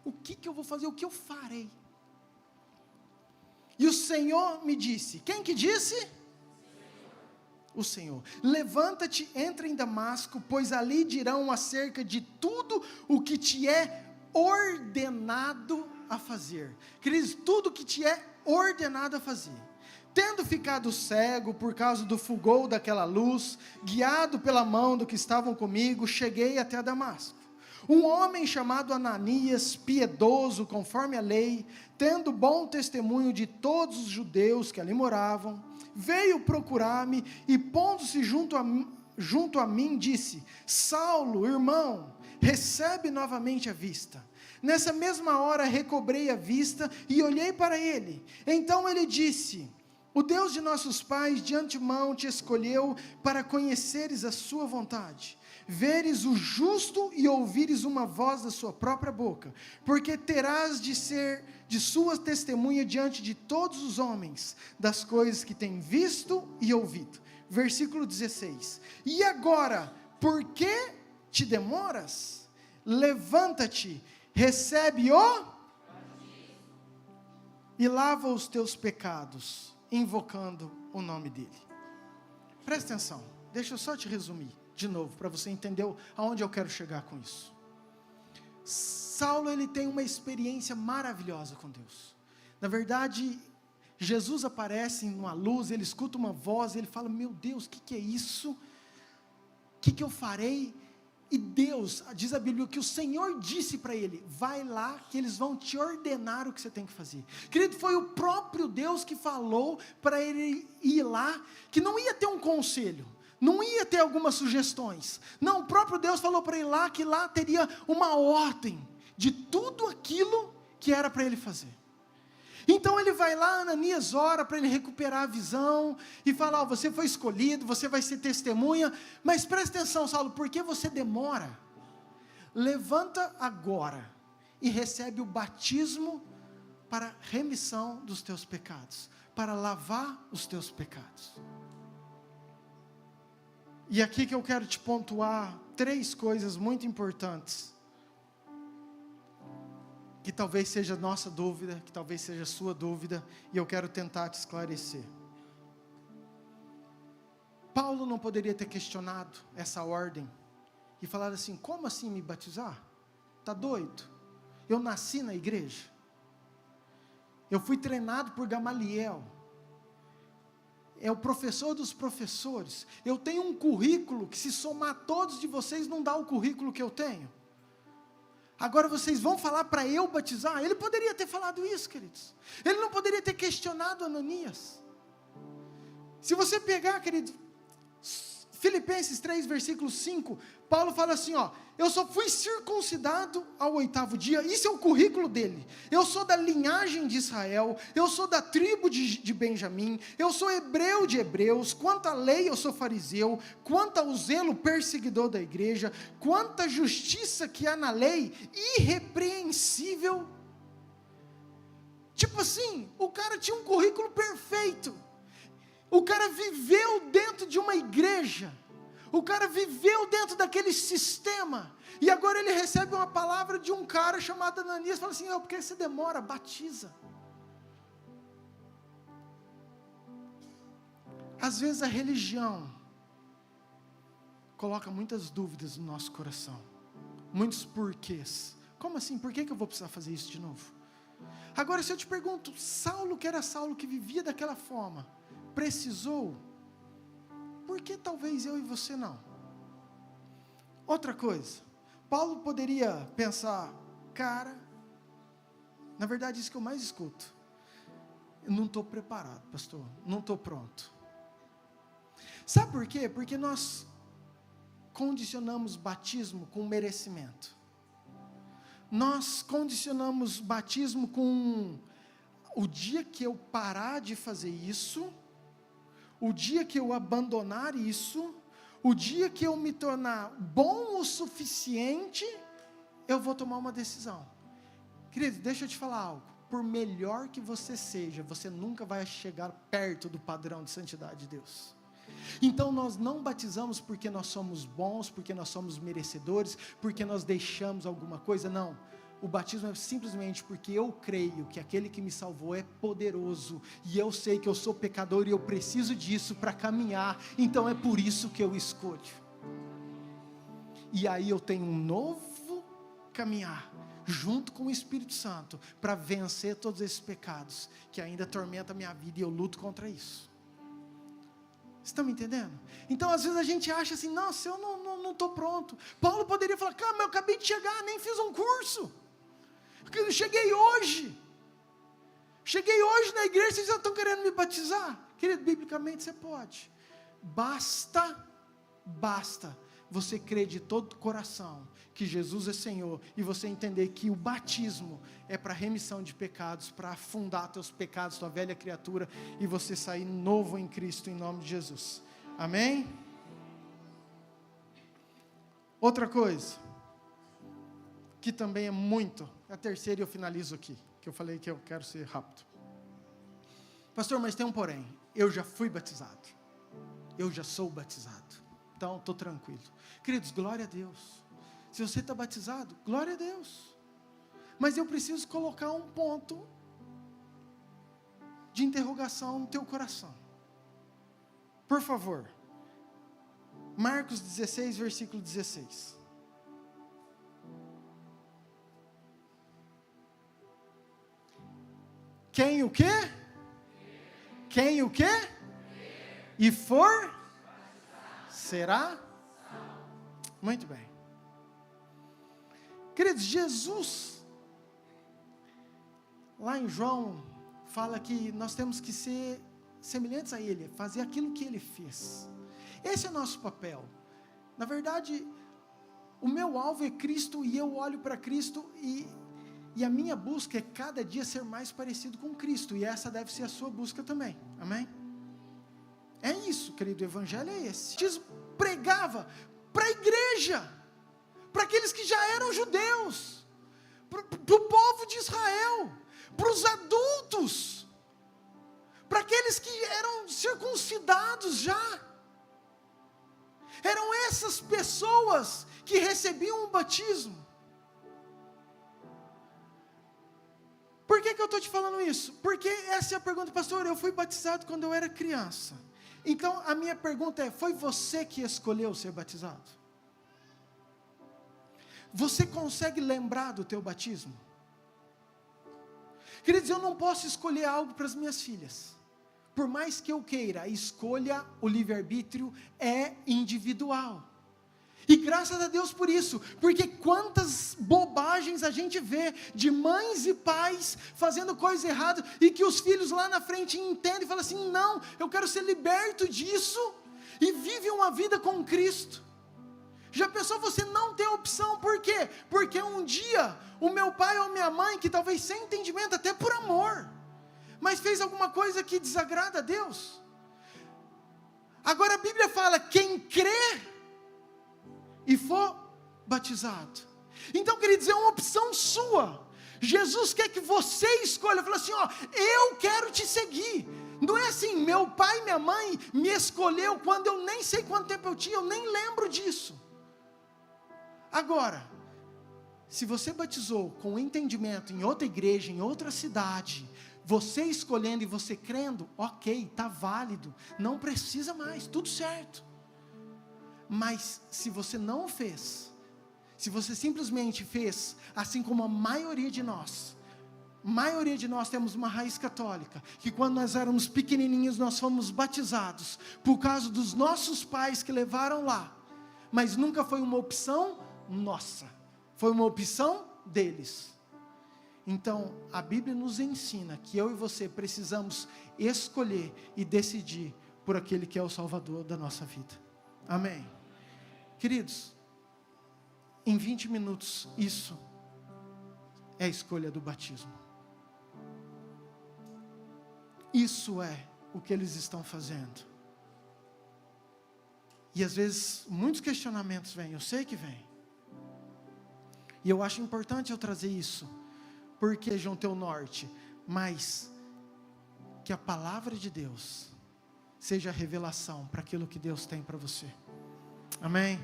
O que eu vou fazer? O que eu farei? E o Senhor me disse, quem que disse? O Senhor, levanta-te, entra em Damasco, pois ali dirão acerca de tudo o que te é ordenado a fazer. Queridos, tudo que te é ordenado a fazer. Tendo ficado cego por causa do fulgor daquela luz, guiado pela mão do que estavam comigo, cheguei até Damasco. Um homem chamado Ananias, piedoso conforme a lei, tendo bom testemunho de todos os judeus que ali moravam, veio procurar-me e pondo-se junto a mim, disse, Saulo, irmão, recebe novamente a vista. Nessa mesma hora recobrei a vista e olhei para ele. Então ele disse, o Deus de nossos pais de antemão te escolheu para conheceres a sua vontade, veres o justo e ouvires uma voz da sua própria boca, porque terás de ser de sua testemunha diante de todos os homens, das coisas que tem visto e ouvido. Versículo 16, e agora, por que te demoras? Levanta-te, recebe e lava os teus pecados, invocando o nome dele. Presta atenção, deixa eu só te resumir. de novo, para você entender aonde eu quero chegar com isso. Saulo, ele tem uma experiência maravilhosa com Deus. Na verdade, Jesus aparece numa luz, ele escuta uma voz, ele fala, meu Deus, o que é isso? O que eu farei? E Deus, diz a Bíblia, que o Senhor disse para ele, vai lá que eles vão te ordenar o que você tem que fazer. Querido, foi o próprio Deus que falou para ele ir lá, que não ia ter um conselho, não ia ter algumas sugestões. Não, o próprio Deus falou para ele lá, que lá teria uma ordem de tudo aquilo que era para ele fazer. Então ele vai lá, Ananias ora para ele recuperar a visão, e fala, ó, você foi escolhido, você vai ser testemunha, mas presta atenção, Saulo, por que você demora? Levanta agora, e recebe o batismo para remissão dos teus pecados, para lavar os teus pecados. E aqui que eu quero te pontuar 3 coisas muito importantes, que talvez seja nossa dúvida, que talvez seja sua dúvida, e eu quero tentar te esclarecer. Paulo não poderia ter questionado essa ordem, e falado assim, como assim me batizar? Está doido? Eu nasci na igreja, eu fui treinado por Gamaliel, é o professor dos professores, eu tenho um currículo, que se somar todos de vocês, não dá o currículo que eu tenho. Agora vocês vão falar para eu batizar? Ele poderia ter falado isso, queridos. Ele não poderia ter questionado Ananias. Se você pegar, querido, Filipenses 3, versículo 5, Paulo fala assim, ó, eu só fui circuncidado ao 8º dia, isso é o currículo dele, eu sou da linhagem de Israel, eu sou da tribo de Benjamim, eu sou hebreu de hebreus, quanto à lei eu sou fariseu, quanto ao zelo perseguidor da igreja, quanto à justiça que há na lei, irrepreensível. Tipo assim, o cara tinha um currículo perfeito, o cara viveu dentro de uma igreja, o cara viveu dentro daquele sistema, e agora ele recebe uma palavra de um cara chamado Ananias, fala assim, por que você demora? Batiza. Às vezes a religião coloca muitas dúvidas no nosso coração, muitos porquês. Como assim? Por que eu vou precisar fazer isso de novo? Agora se eu te pergunto, Saulo, que era Saulo, que vivia daquela forma, precisou, por que talvez eu e você não? Outra coisa, Paulo poderia pensar, cara, na verdade isso que eu mais escuto, eu não estou preparado, pastor, não estou pronto. Sabe por quê? Porque nós condicionamos batismo com merecimento. Nós condicionamos batismo com o dia que eu parar de fazer isso, o dia que eu abandonar isso, o dia que eu me tornar bom o suficiente, eu vou tomar uma decisão. Querido, deixa eu te falar algo, por melhor que você seja, você nunca vai chegar perto do padrão de santidade de Deus. Então nós não batizamos porque nós somos bons, porque nós somos merecedores, porque nós deixamos alguma coisa, não. O batismo é simplesmente porque eu creio que aquele que me salvou é poderoso, e eu sei que eu sou pecador e eu preciso disso para caminhar, então é por isso que eu escolho. E aí eu tenho um novo caminhar, junto com o Espírito Santo, para vencer todos esses pecados, que ainda atormentam a minha vida, e eu luto contra isso. Vocês estão me entendendo? Então às vezes a gente acha assim, nossa, eu não estou pronto. Paulo poderia falar, cara, mas eu acabei de chegar, nem fiz um curso. Eu cheguei hoje na igreja, vocês já estão querendo me batizar? Querido, biblicamente você pode, basta você crer de todo o coração, que Jesus é Senhor, e você entender que o batismo é para remissão de pecados, para afundar teus pecados, tua velha criatura, e você sair novo em Cristo, em nome de Jesus, amém? Outra coisa, que também é muito, a terceira eu finalizo aqui, que eu falei que eu quero ser rápido. Pastor, mas tem um porém, eu já fui batizado, eu já sou batizado, então estou tranquilo. Queridos, glória a Deus, se você está batizado, glória a Deus, mas eu preciso colocar um ponto de interrogação no teu coração. Por favor, Marcos 16, versículo 16. Quem o quê? Quem o quê? E for, será? Muito bem. Queridos, Jesus, lá em João, fala que nós temos que ser semelhantes a Ele, fazer aquilo que Ele fez. Esse é o nosso papel. Na verdade, o meu alvo é Cristo e eu olho para Cristo e a minha busca é cada dia ser mais parecido com Cristo. E essa deve ser a sua busca também. Amém? É isso, querido, o evangelho é esse. Jesus pregava para a igreja, para aqueles que já eram judeus, para o povo de Israel, para os adultos, para aqueles que eram circuncidados já. Eram essas pessoas que recebiam o batismo. Por que eu estou te falando isso? Porque essa é a pergunta, pastor. Eu fui batizado quando eu era criança. Então a minha pergunta é: foi você que escolheu ser batizado? Você consegue lembrar do teu batismo? Queridos, eu não posso escolher algo para as minhas filhas. Por mais que eu queira, a escolha, o livre-arbítrio é individual. E graças a Deus por isso, porque quantas bobagens a gente vê de mães e pais fazendo coisa errada e que os filhos lá na frente entendem e falam assim: não, eu quero ser liberto disso, e vive uma vida com Cristo. Já pensou você não ter opção? Por quê? Porque um dia o meu pai ou minha mãe, que talvez sem entendimento, até por amor, mas fez alguma coisa que desagrada a Deus. Agora a Bíblia fala: quem crê e for batizado. Então, queridos, é uma opção sua. Jesus quer que você escolha. Fala assim: ó, eu quero te seguir. Não é assim, meu pai e minha mãe me escolheu quando eu nem sei quanto tempo eu tinha, eu nem lembro disso. Agora, se você batizou com entendimento em outra igreja, em outra cidade, você escolhendo e você crendo, ok, está válido, não precisa mais, tudo certo. Mas se você não fez, se você simplesmente fez, assim como a maioria de nós temos uma raiz católica, que quando nós éramos pequenininhos nós fomos batizados, por causa dos nossos pais que levaram lá, mas nunca foi uma opção nossa, foi uma opção deles. Então a Bíblia nos ensina que eu e você precisamos escolher e decidir por aquele que é o Salvador da nossa vida. Amém? Queridos, em 20 minutos, isso é a escolha do batismo. Isso é o que eles estão fazendo. E às vezes, muitos questionamentos vêm, eu sei que vêm. E eu acho importante eu trazer isso, porque João Teu Norte, mas que a palavra de Deus seja a revelação para aquilo que Deus tem para você. Amém?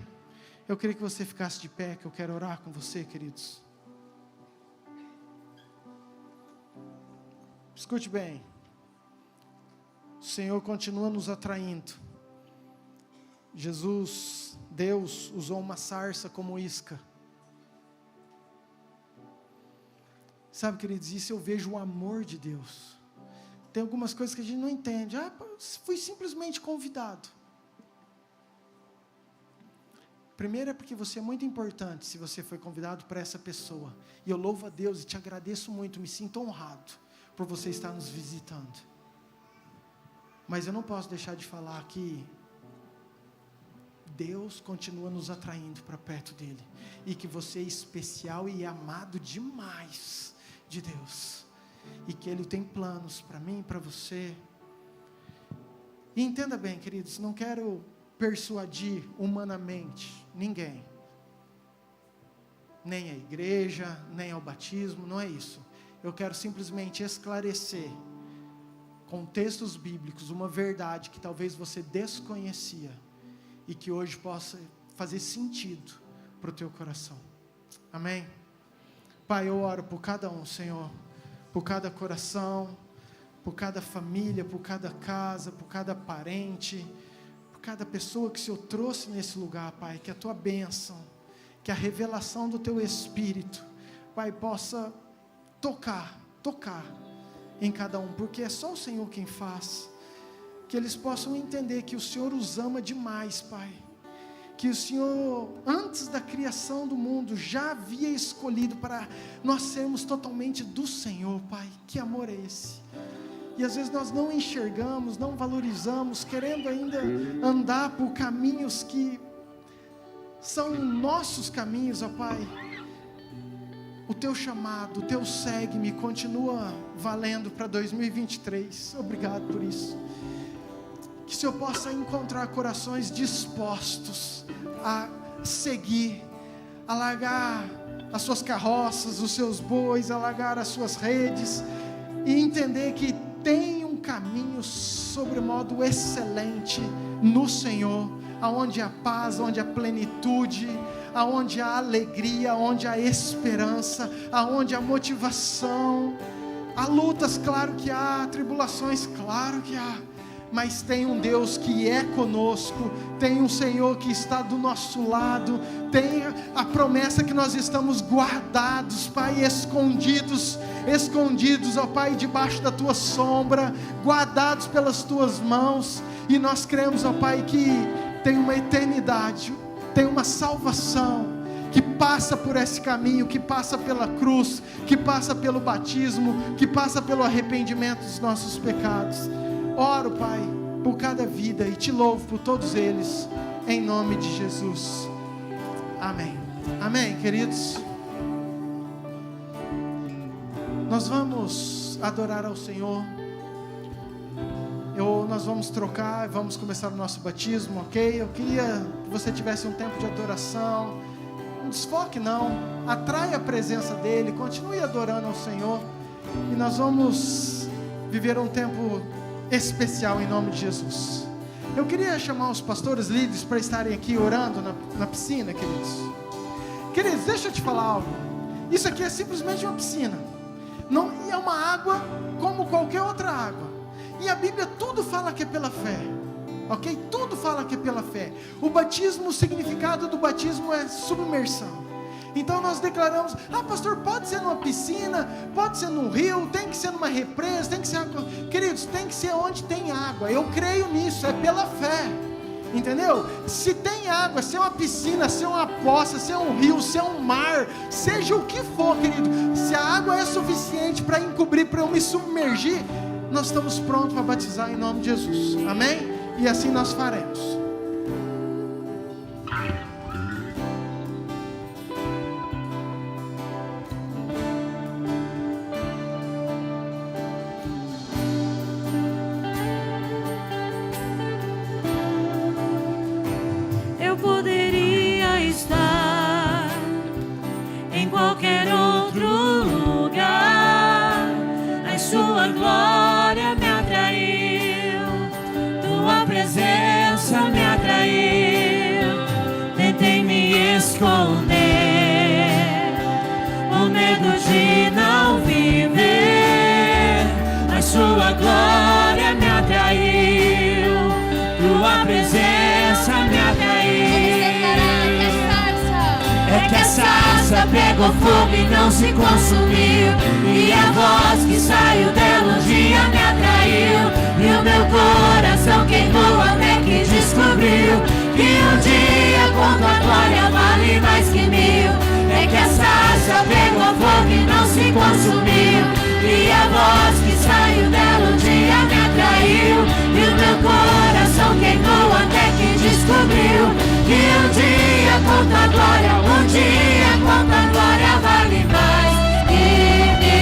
Eu queria que você ficasse de pé, que eu quero orar com você, queridos. Escute bem. O Senhor continua nos atraindo. Jesus, Deus, usou uma sarça como isca. Sabe, queridos, isso eu vejo o amor de Deus. Tem algumas coisas que a gente não entende. Fui simplesmente convidado. Primeiro é porque você é muito importante se você foi convidado para essa pessoa. E eu louvo a Deus e te agradeço muito, me sinto honrado por você estar nos visitando. Mas eu não posso deixar de falar que Deus continua nos atraindo para perto dEle. E que você é especial e amado demais de Deus. E que Ele tem planos para mim e para você. E entenda bem, queridos, não quero persuadir humanamente ninguém. Nem a igreja, nem ao batismo, não é isso. Eu quero simplesmente esclarecer, com textos bíblicos, uma verdade que talvez você desconhecia. E que hoje possa fazer sentido para o teu coração. Amém? Pai, eu oro por cada um, Senhor, por cada coração, por cada família, por cada casa, por cada parente, por cada pessoa que o Senhor trouxe nesse lugar, Pai, que a Tua bênção, que a revelação do Teu Espírito, Pai, possa tocar em cada um, porque é só o Senhor quem faz. Que eles possam entender que o Senhor os ama demais, Pai, que o Senhor, antes da criação do mundo, já havia escolhido para nós sermos totalmente do Senhor, Pai. Que amor é esse? E às vezes nós não enxergamos, não valorizamos, querendo ainda andar por caminhos que são nossos caminhos, ó Pai. O Teu chamado, o Teu segue-me continua valendo para 2023. Obrigado por isso. Que o Senhor possa encontrar corações dispostos a seguir, a largar as suas carroças, os seus bois, a largar as suas redes e entender que tem um caminho sobremodo excelente no Senhor, aonde há paz, onde há plenitude, aonde há alegria, aonde há esperança, aonde há motivação. Há lutas, claro que há, tribulações, claro que há, mas tem um Deus que é conosco, tem um Senhor que está do nosso lado, tem a promessa que nós estamos guardados, Pai, escondidos, ó Pai, debaixo da Tua sombra, guardados pelas Tuas mãos, e nós cremos, ó Pai, que tem uma eternidade, tem uma salvação, que passa por esse caminho, que passa pela cruz, que passa pelo batismo, que passa pelo arrependimento dos nossos pecados. Oro, Pai, por cada vida e Te louvo por todos eles, em nome de Jesus. Amém. Amém, queridos. Nós vamos adorar ao Senhor. Nós vamos trocar, vamos começar o nosso batismo, ok? Eu queria que você tivesse um tempo de adoração. Não desfoque não, atraia a presença dEle, continue adorando ao Senhor. E nós vamos viver um tempo especial em nome de Jesus. Eu queria chamar os pastores líderes para estarem aqui orando na piscina, queridos. Queridos, deixa eu te falar algo. Isso aqui é simplesmente uma piscina. Não é uma água como qualquer outra água. E a Bíblia tudo fala que é pela fé. Ok? Tudo fala que é pela fé. O batismo, o significado do batismo é submersão. Então nós declaramos, pastor, pode ser numa piscina, pode ser num rio, tem que ser numa represa, tem que ser... Queridos, tem que ser onde tem água. Eu creio nisso, é pela fé. Entendeu? Se tem água, se é uma piscina, se é uma poça, se é um rio, se é um mar, seja o que for, querido, se a água é suficiente para encobrir, para eu me submergir, nós estamos prontos para batizar em nome de Jesus. Amém? E assim nós faremos. Eu poderia estar em qualquer outro lugar, mas Sua glória me atraiu, Tua presença me atraiu. Tentei me esconder, o medo de não viver, mas Sua glória me atraiu, Tua presença me atraiu. É que a sarça pegou fogo e não se consumiu, e a voz que saiu dela um dia me atraiu, e o meu coração queimou até que descobriu que um dia com Tua glória vale mais que mil. É que a sarça pegou fogo e não se consumiu, e a voz que saiu dela um dia me atraiu, e o meu coração queimou até que descobriu que um dia com Tua glória, um dia com Tua glória vale mais que mil.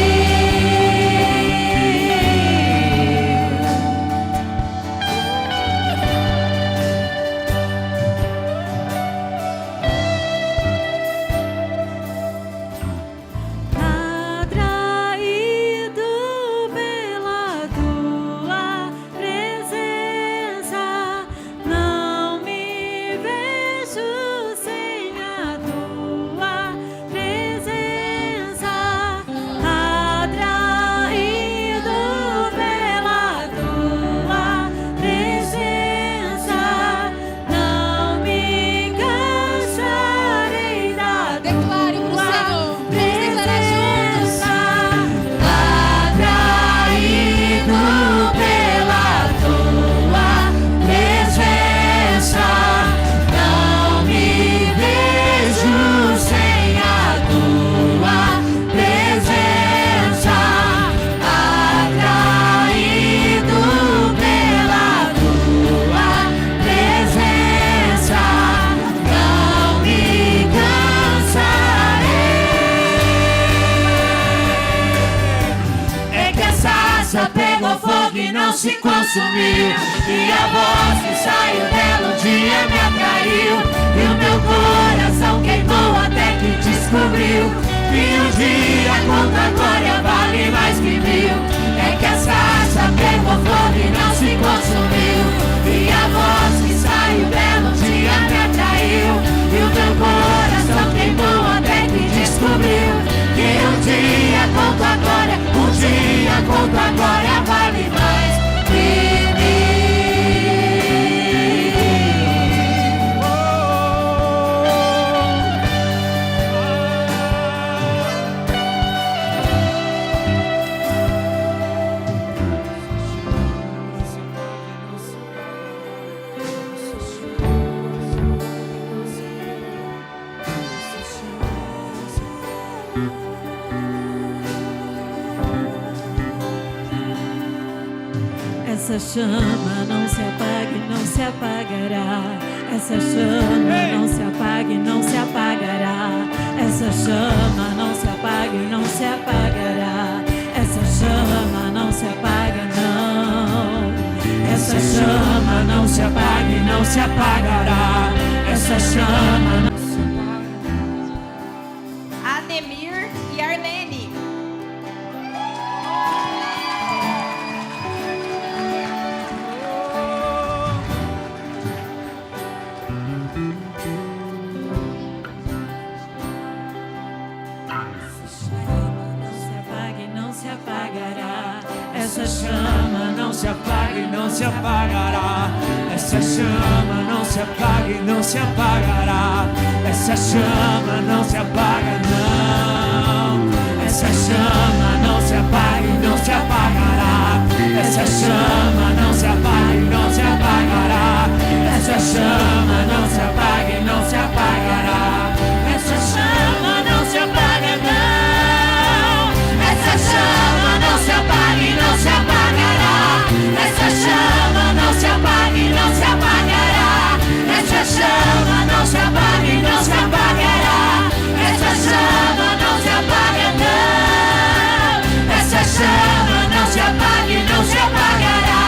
e não se consumiu. E a voz que saiu dela um dia me atraiu. E o meu coração queimou até que descobriu que um dia contra a glória vale mais que mil. É que a sarça pegou fogo e não se consumiu. E a voz que saiu dela um dia me atraiu. E o meu coração queimou até que descobriu que um dia contra a glória, um dia contra a glória vale mais que mil. Essa chama não se apaga e não se apagará. Essa chama não se apaga e não se apagará. Essa chama não se apaga e não se apagará. Essa chama não se apaga, não. Essa chama não se apaga e não se apagará. Essa chama não se apaga. Ademir e Arlene. Essa chama não se apaga e não se apagará. Essa chama não se apaga e não se apagará. Essa chama não se apaga, não. Essa chama não se apaga e não se apagará. Essa chama não se apaga e não se apagará. Essa chama não se apaga e não se apagará. Essa chama não se apaga, não. Essa chama não se apaga e não se apagará. Essa chama não se apaga e não se apagará. Essa chama não se apaga e não se apagará. Essa chama não se apaga, não. Essa chama não se apaga e não se apagará.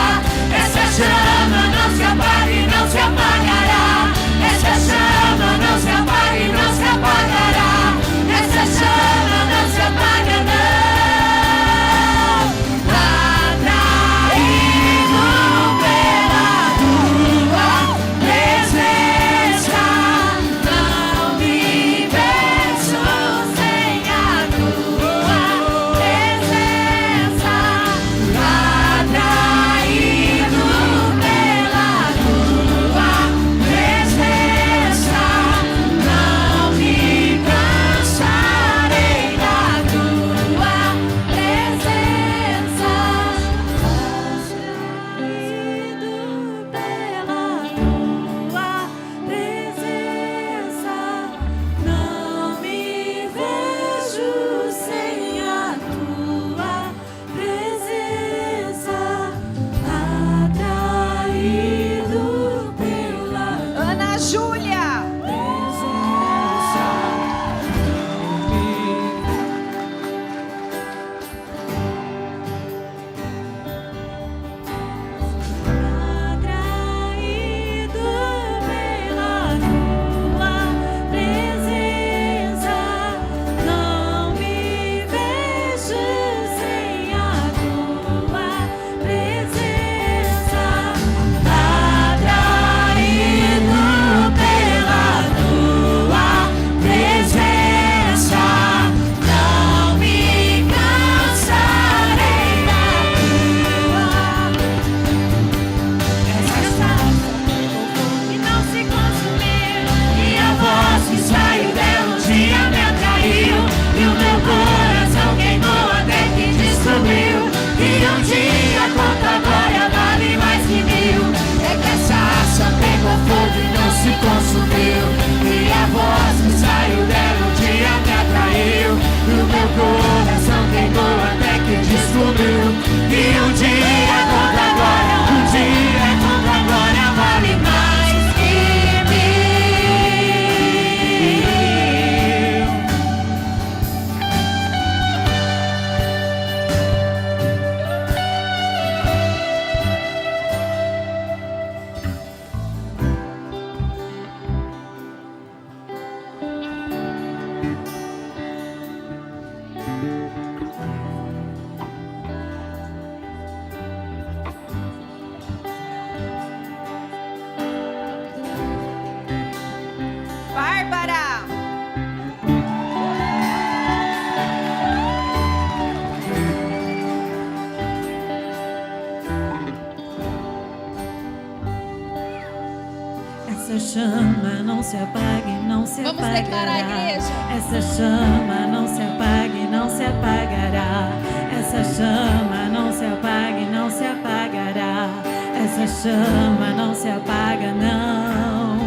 Essa chama não se apague, não se Vamos apagará. declarar, igreja. Essa chama não se apague, não se apagará. Essa chama não se apague, não se apagará. Essa chama não se apaga, não.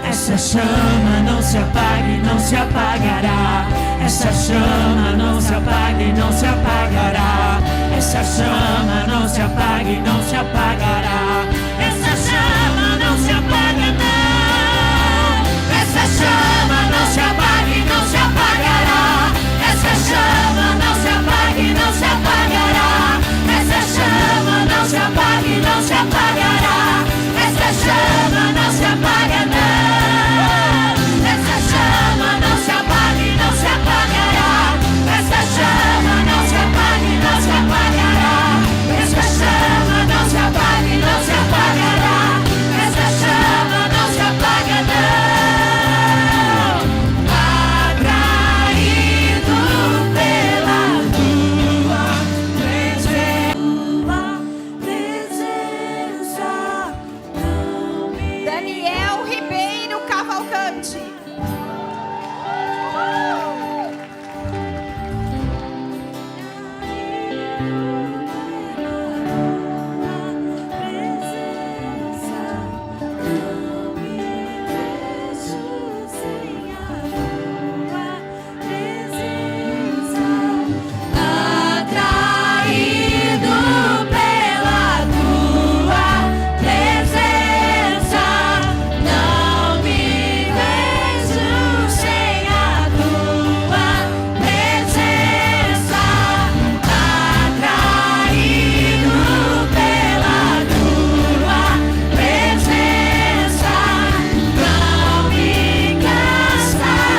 Essa chama não se apague, não se apagará. Essa chama não se apague, não se apagará. Essa chama não se apague, não se apagará. Essa chama não se apaga, não. Essa chama não se apague, não se apagará. Essa chama não se apague, não se apagará. Essa chama não se apague, não se apagará. Essa chama não se apaga, não. Essa chama não se apague, não se apagará. Essa chama não se apague, não se apagará. Essa chama não se apague, não se apagará. Essa chama não se apaga, não. Atraído pela tua presença, não me... Daniel Ribeiro Cavalcante. Atraído pela tua presença, não me vejo sem a tua presença. Atraído pela tua presença, não me cansarei.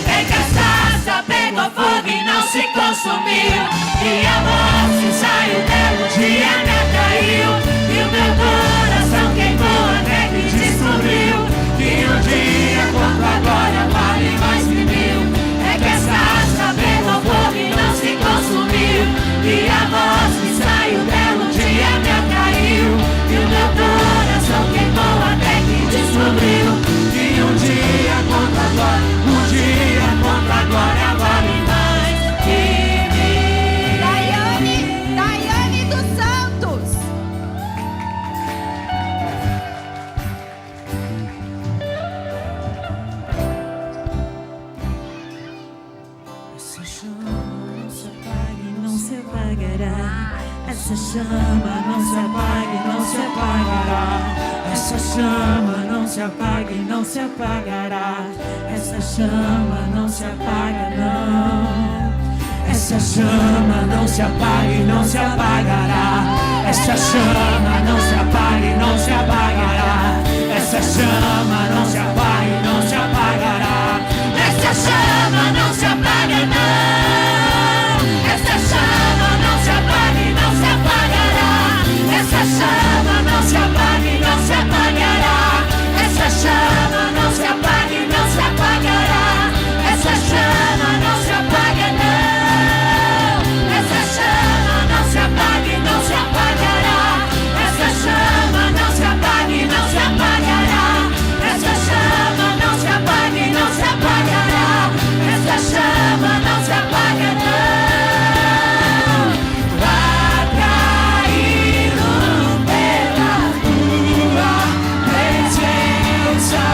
É que essa pegou fogo e não se consumiu, e a morte saiu dela, o dia me atraiu, e o meu coração queimou até que descobriu que um dia quanto agora vale mais que mil. É que essa pegou fogo e não se consumiu, e a morte saiu dela, o dia me atraiu, e o meu coração queimou até que descobriu que um dia quanto agora, um dia quanto agora vale mais que mil. Daiane dos Santos. Essa chama não se apague, Não se apagará. Essa chama não se apague, não se apagará. Essa chama não se apague, não se apagará. Essa chama não se apaga, não. Essa chama não se apague, não se apagará. Essa chama não se apague, não se apagará. Essa chama não se apague, não se apagará. Essa chama não se apaga, não. Essa chama não se apague, não se apagará. Essa chama não se apague, não se apagará. Essa chama não se apague, não se apagará. Essa chama não se apaga, não. Essa chama não se apague, não se apagará. Essa chama não se apague, não se apagará. Essa chama não se apague, não se apagará. Essa chama não se apaga, não. Atraído pela tua presença,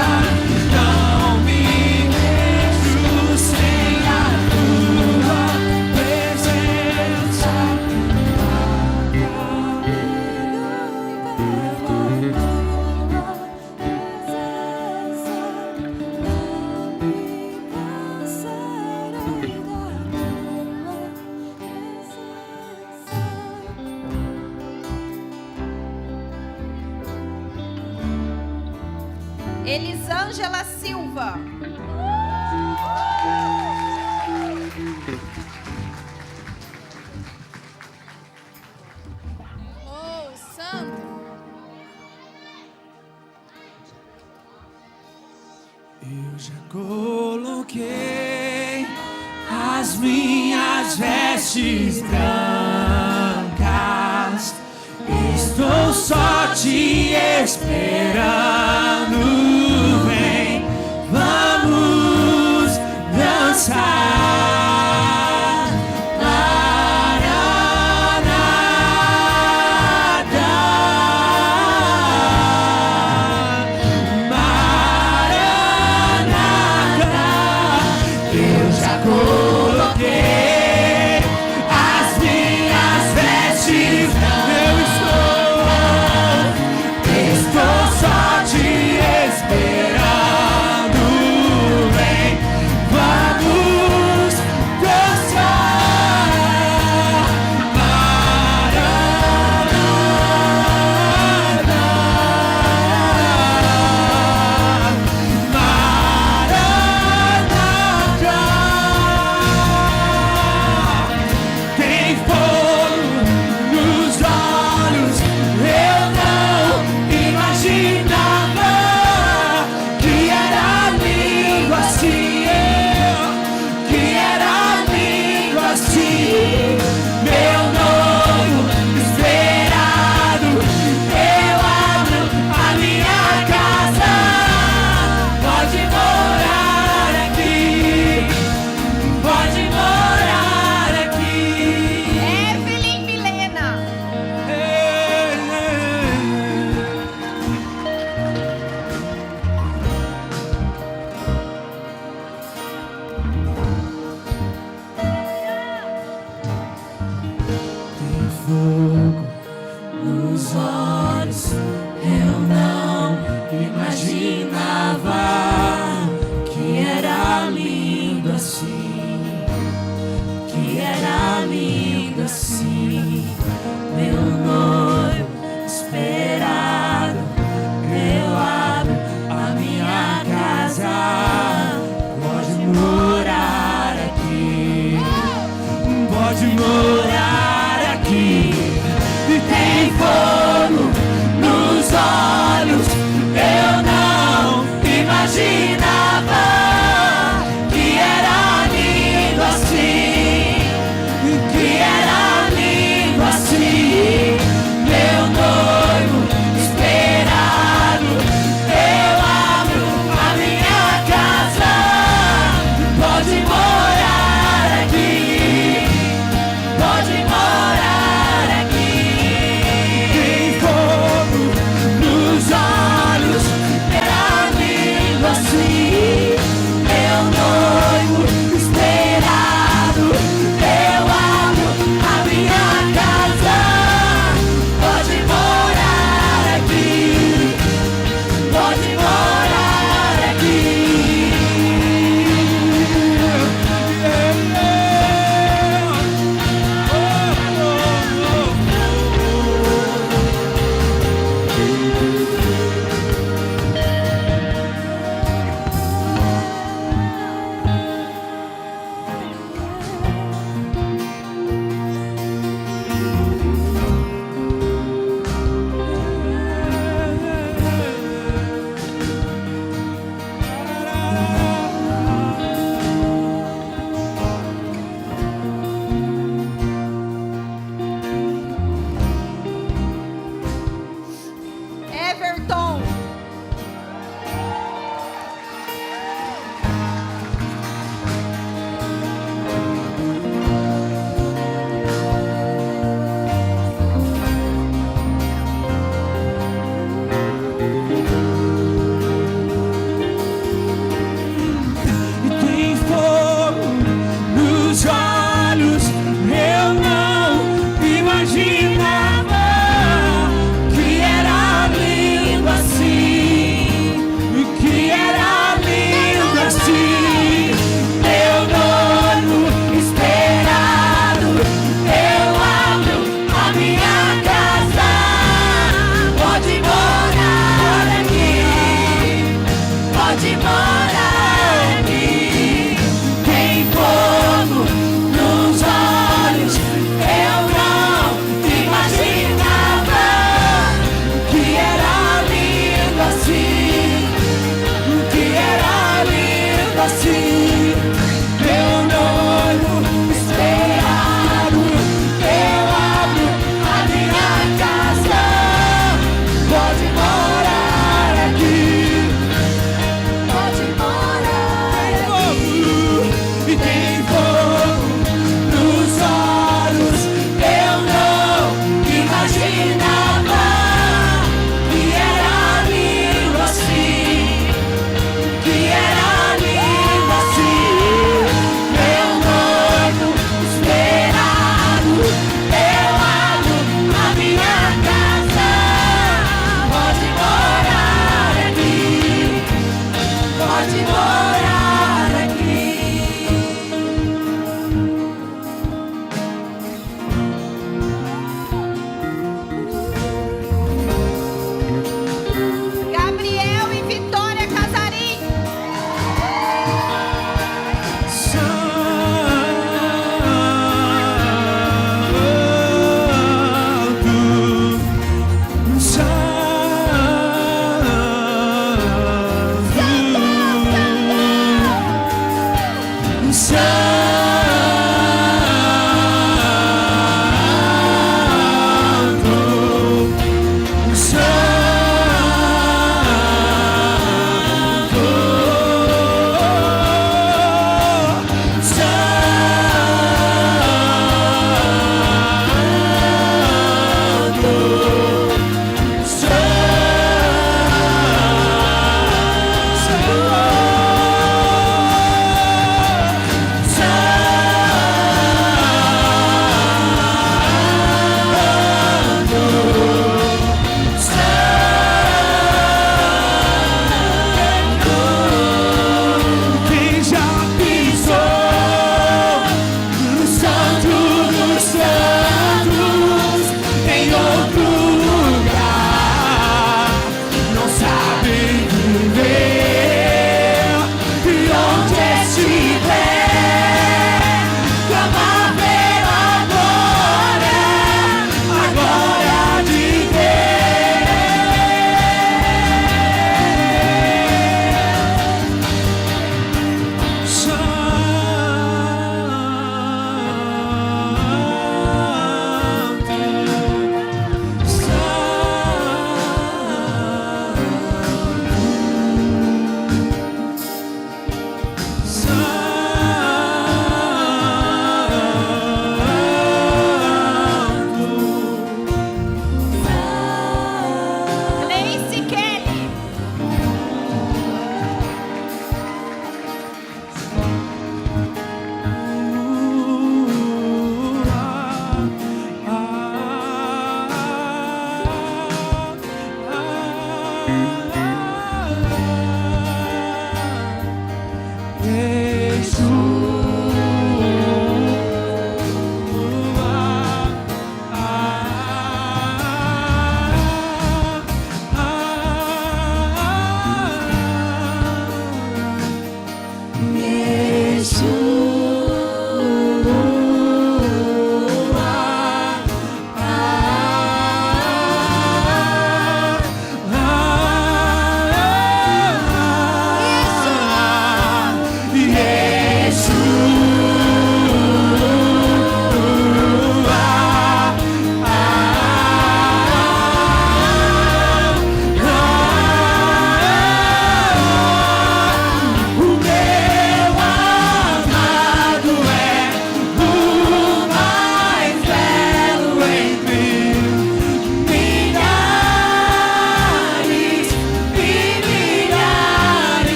não me vejo sem a tua presença. Elisângela Silva. Oh, santo. Eu já coloquei as minhas vestes brancas, estou te esperando. Vem, vamos dançar. Maranata, eu já coloquei as minhas vestes. Estou só te esperando. Vem, vamos dançar. Maranata, tem fogo nos olhos. Eu não imaginava que era lindo assim, que era lindo assim. Meu noivo esperado, eu abro a minha casa. Pode morar aqui, pode morar aqui. Evelyn Milena. Tem fogo nos olhos, eu não imaginava que era lindo assim, que era lindo assim. Meu noivo esperado, eu abro a minha casa. Pode morar aqui, pode morar aqui. E tem fogo nos olhos, eu não imaginava que era lindo assim, que era lindo assim. Meu noivo esperado, eu abro a minha casa. Pode morar aqui, pode morar aqui. Tem fogo nos olhos, era lindo assim. Meu noivo esperado, eu abro a minha casa.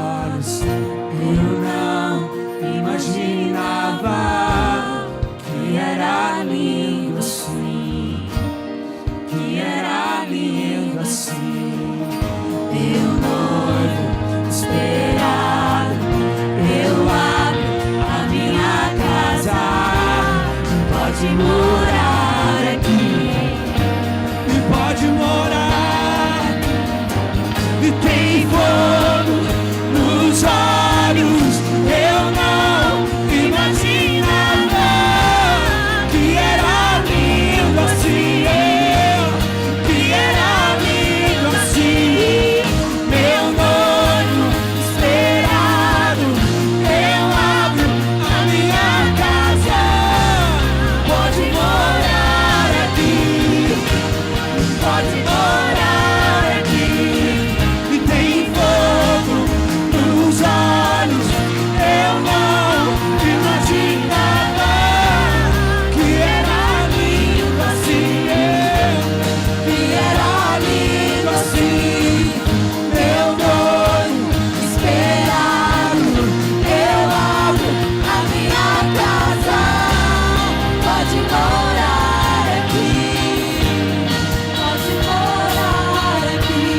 olhos eu não imaginava que era lindo assim, que era lindo assim. Teu noivo esperado, eu abro a minha casa, pode morar aqui, e pode morar, e tem fogo nos olhos, eu não imaginava que era lindo assim, que era lindo assim. Meu noivo esperado, eu abro a minha casa, pode morar aqui, pode morar aqui, e tem fogo nos olhos, eu não imaginava que era lindo assim, que era lindo assim. Meu noivo esperado, eu abro a minha casa, pode morar aqui, pode morar aqui.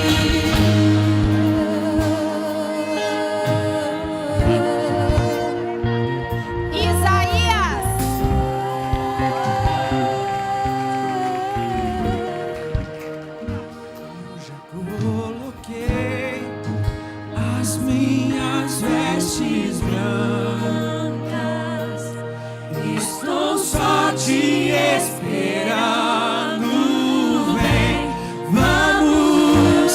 Isaías. Já coloquei as minhas vestes brancas, estou só te esperando. Vem, vamos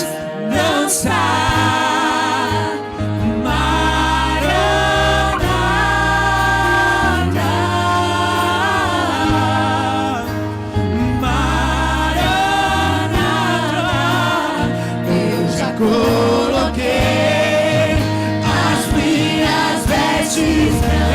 dançar, Maranata, Maranata. Eu já coloquei as minhas vestes brancas,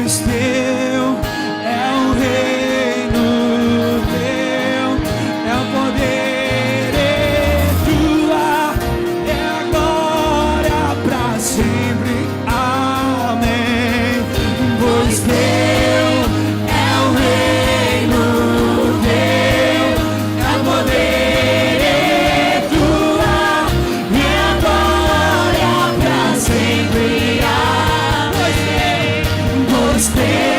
pois teu é o reino, teu é o poder, é tua é a glória pra sempre, amém. Pois teu é o reino, teu é o poder, é tua é a glória pra sempre, amém. Pois teu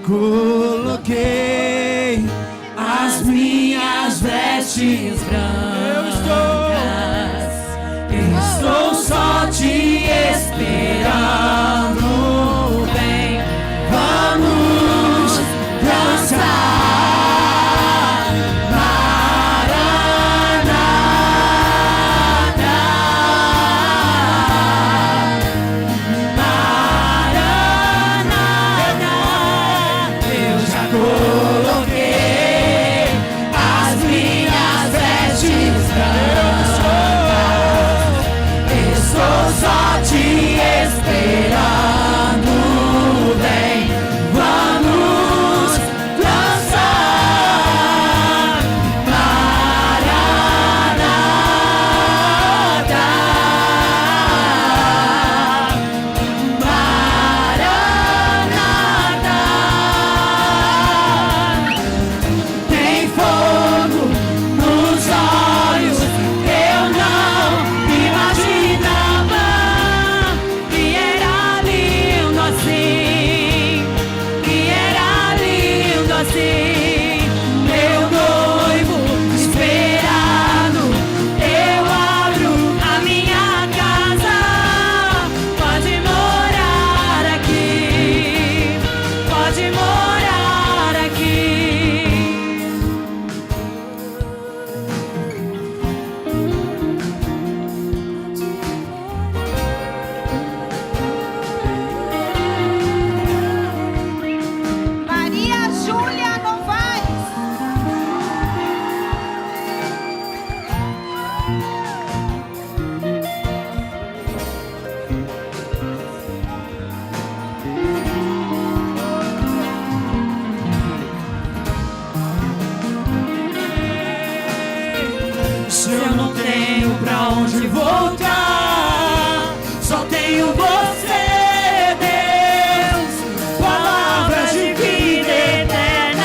Coloquei as minhas vestes brancas. Estou só te esperando. Vem, vamos dançar. Se eu não tenho pra onde voltar, só tenho você, Deus. Palavras de vida eterna.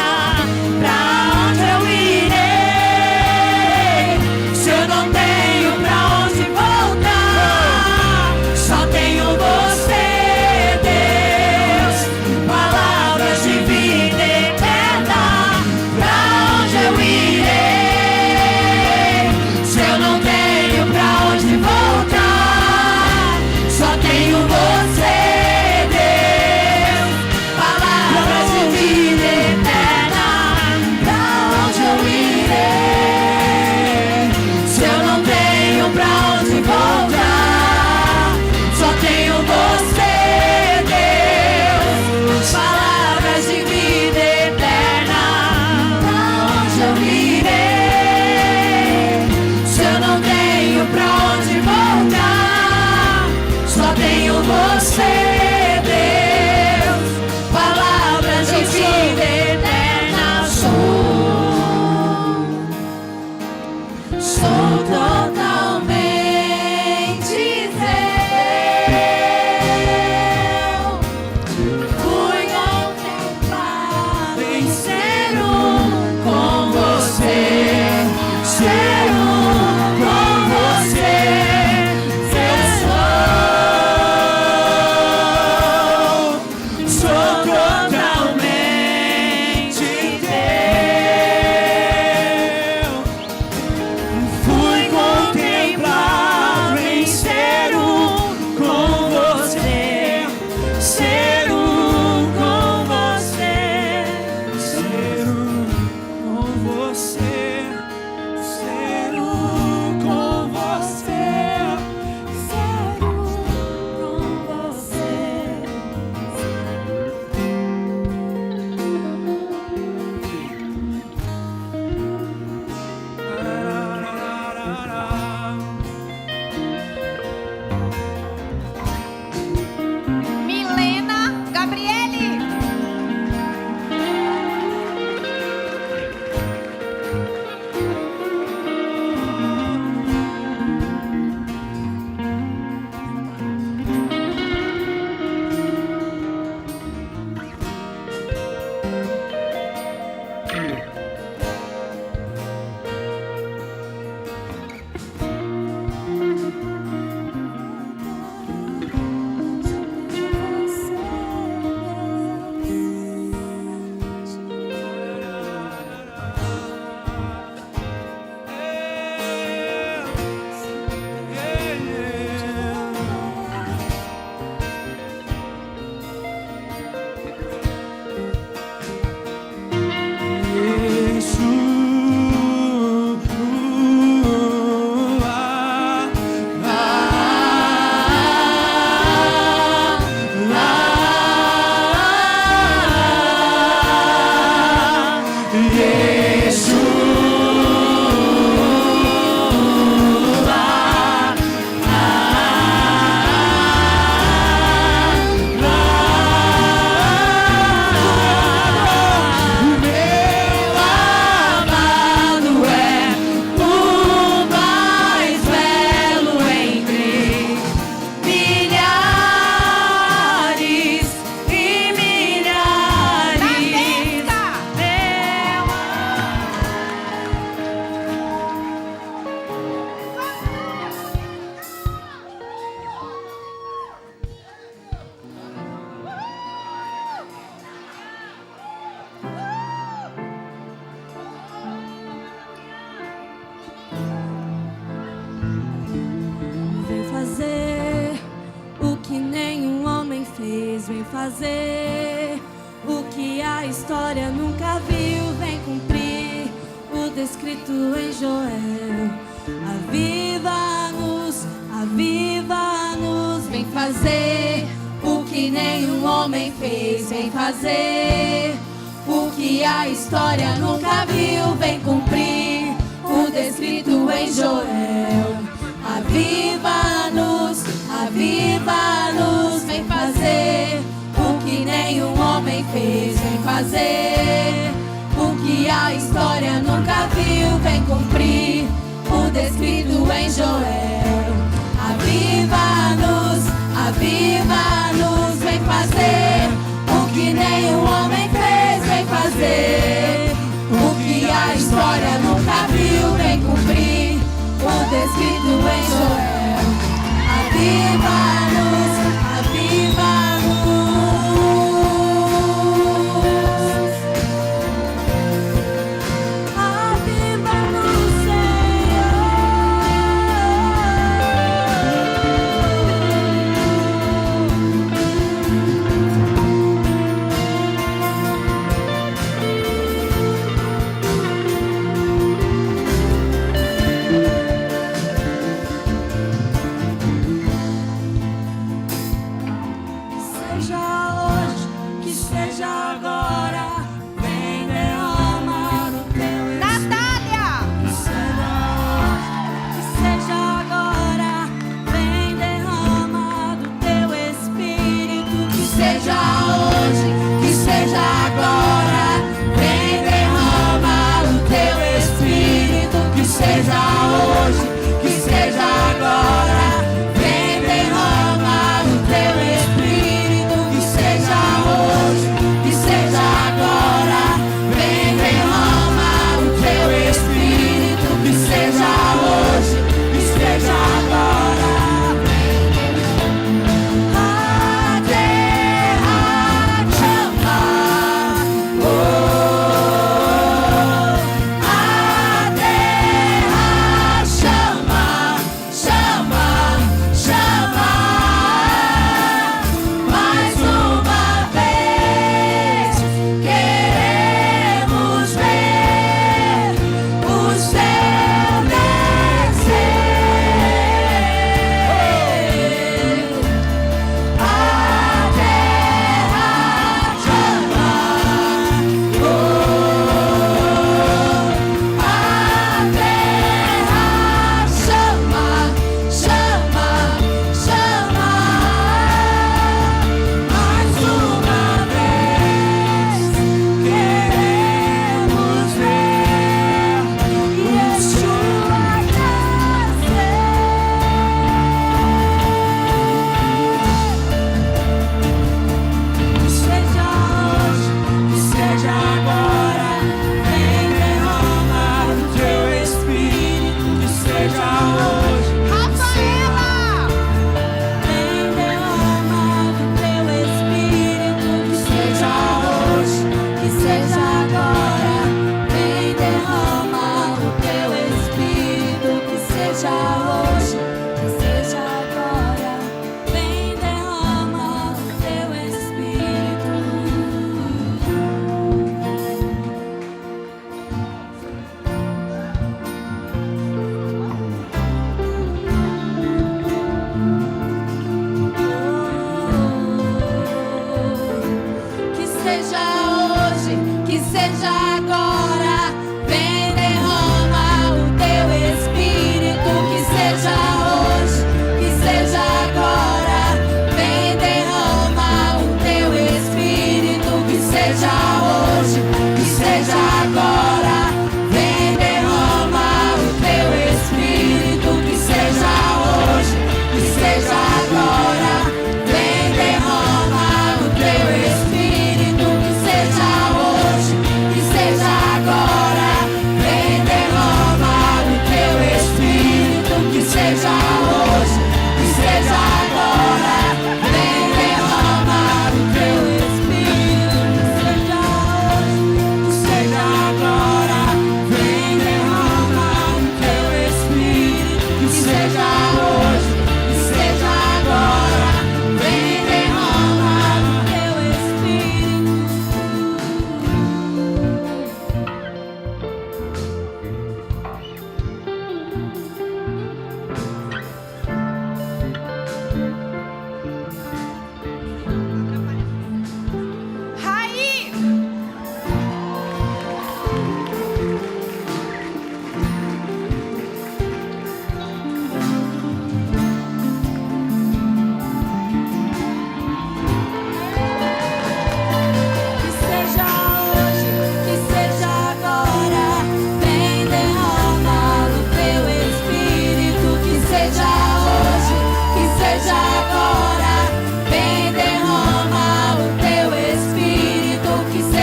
a história nunca viu, vem cumprir o descrito em Joel. Aviva-nos, aviva-nos, vem fazer o que nenhum homem fez, vem fazer o que a história nunca viu, vem cumprir o descrito em Joel. Aviva-nos, aviva-nos, vem fazer o que nenhum homem fez, vem fazer o que a história nunca viu, vem cumprir o descrito em Joel. Aviva-nos, aviva-nos, vem fazer o que nenhum homem fez, vem fazer o que a história nunca viu, vem cumprir o descrito em Joel. Aviva-nos, aviva-nos. Aviva-nos, Senhor.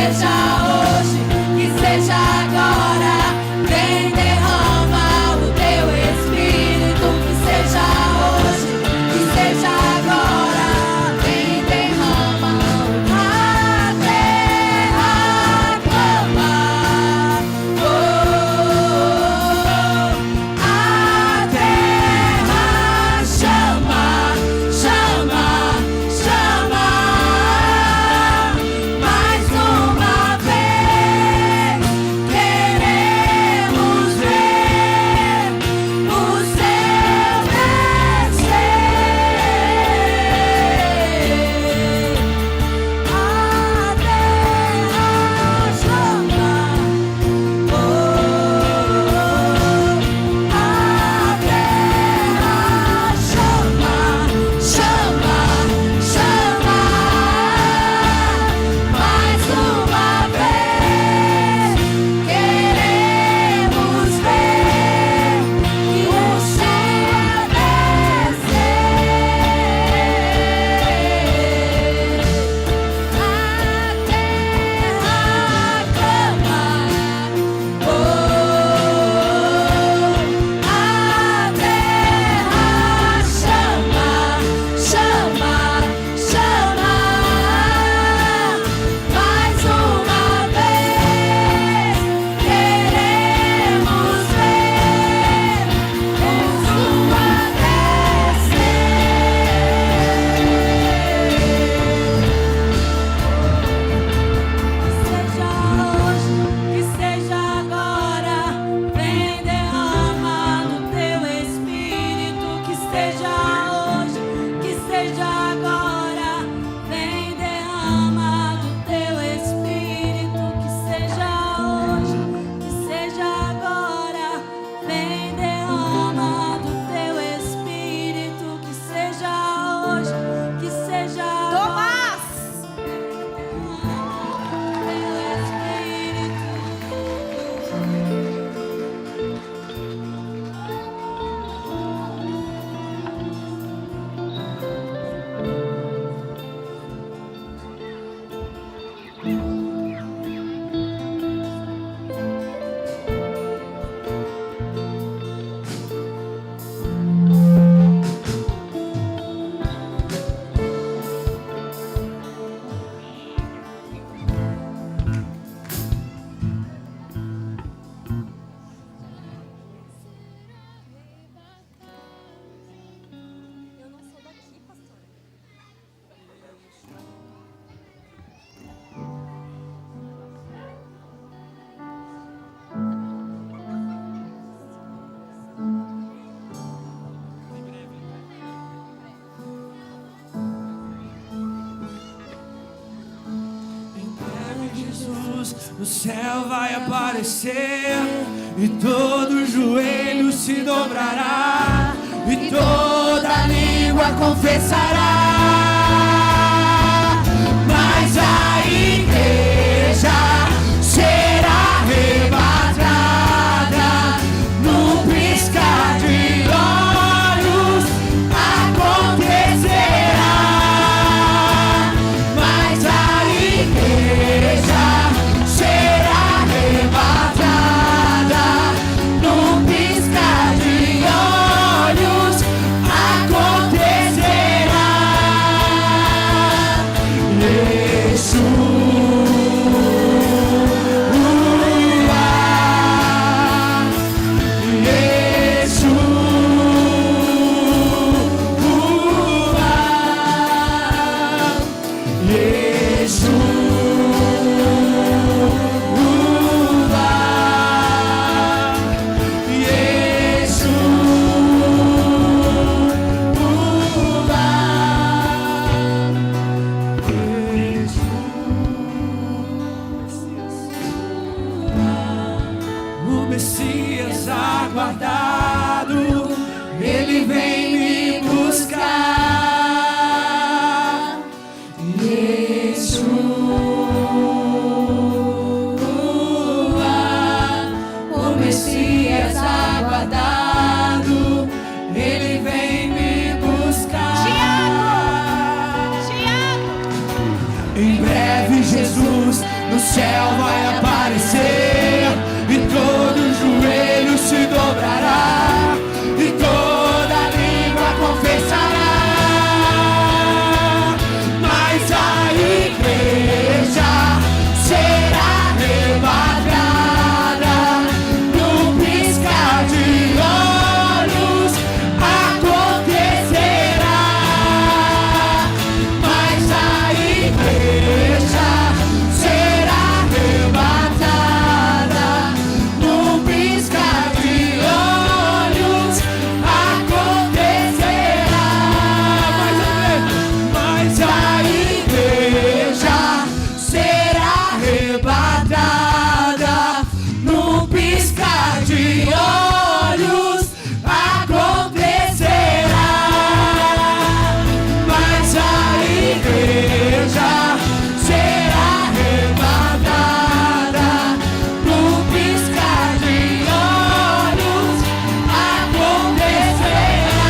seja hoje, que seja agora. Vem derrama o teu Espírito, que seja hoje, que seja agora. Vem derrama a terra clama, oh, a terra chama, chama, chama. Mais uma vez queremos ver o céu descer. A terra chama, oh, a terra chama, chama, chama. Mais uma vez queremos ver o céu Seja hoje, que seja agora, vem derrama do teu Espírito, que seja hoje, que seja agora, vem derrama do teu Espírito, que seja hoje, que seja agora, vem derrama do teu Espírito, que seja hoje, que seja Tomás! Em breve Jesus, o céu vai aparecer e todo joelho se dobrará e toda língua confessará. Mas a igreja será arrebatada num piscar de olhos. Acontecerá. Mas a igreja será arrebatada num piscar de olhos. Acontecerá. Jesus no céu céu vai aparecer e todo joelho se dobrará e toda língua confessará. Mas a igreja será arrebatada num piscar de olhos, acontecerá. Mas a igreja será arrebatada num piscar de olhos, acontecerá. Mas a igreja será arrebatada num piscar de olhos, acontecerá. Mas a igreja será arrebatada num piscar de olhos, acontecerá.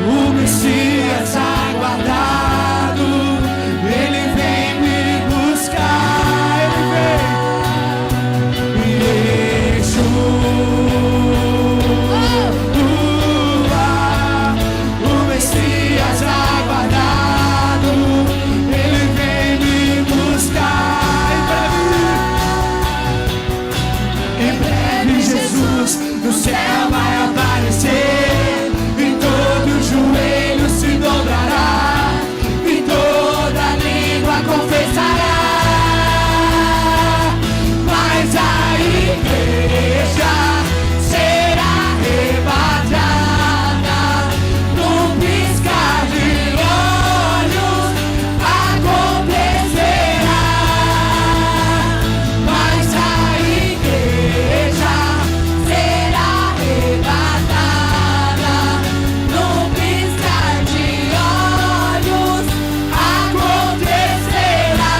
O Messias aguardado, ele vem me buscar, ele vem. O Messias aguardado, ele vem me buscar. Em breve Jesus no céu vai aparecer e todo joelho se dobrará e toda língua confessará. Mas a igreja será arrebatada num piscar de olhos, acontecerá. Mas a igreja será arrebatada num piscar de olhos, acontecerá.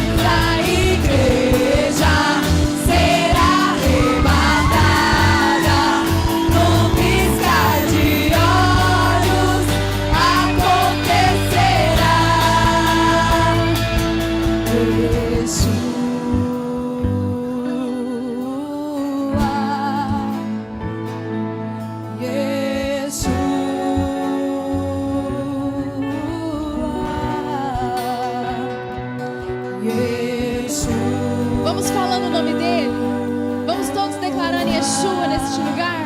Mas a igreja será arrebatada num piscar de olhos, acontecerá. Vamos falando o nome dele. Vamos todos declarando Yeshua neste lugar.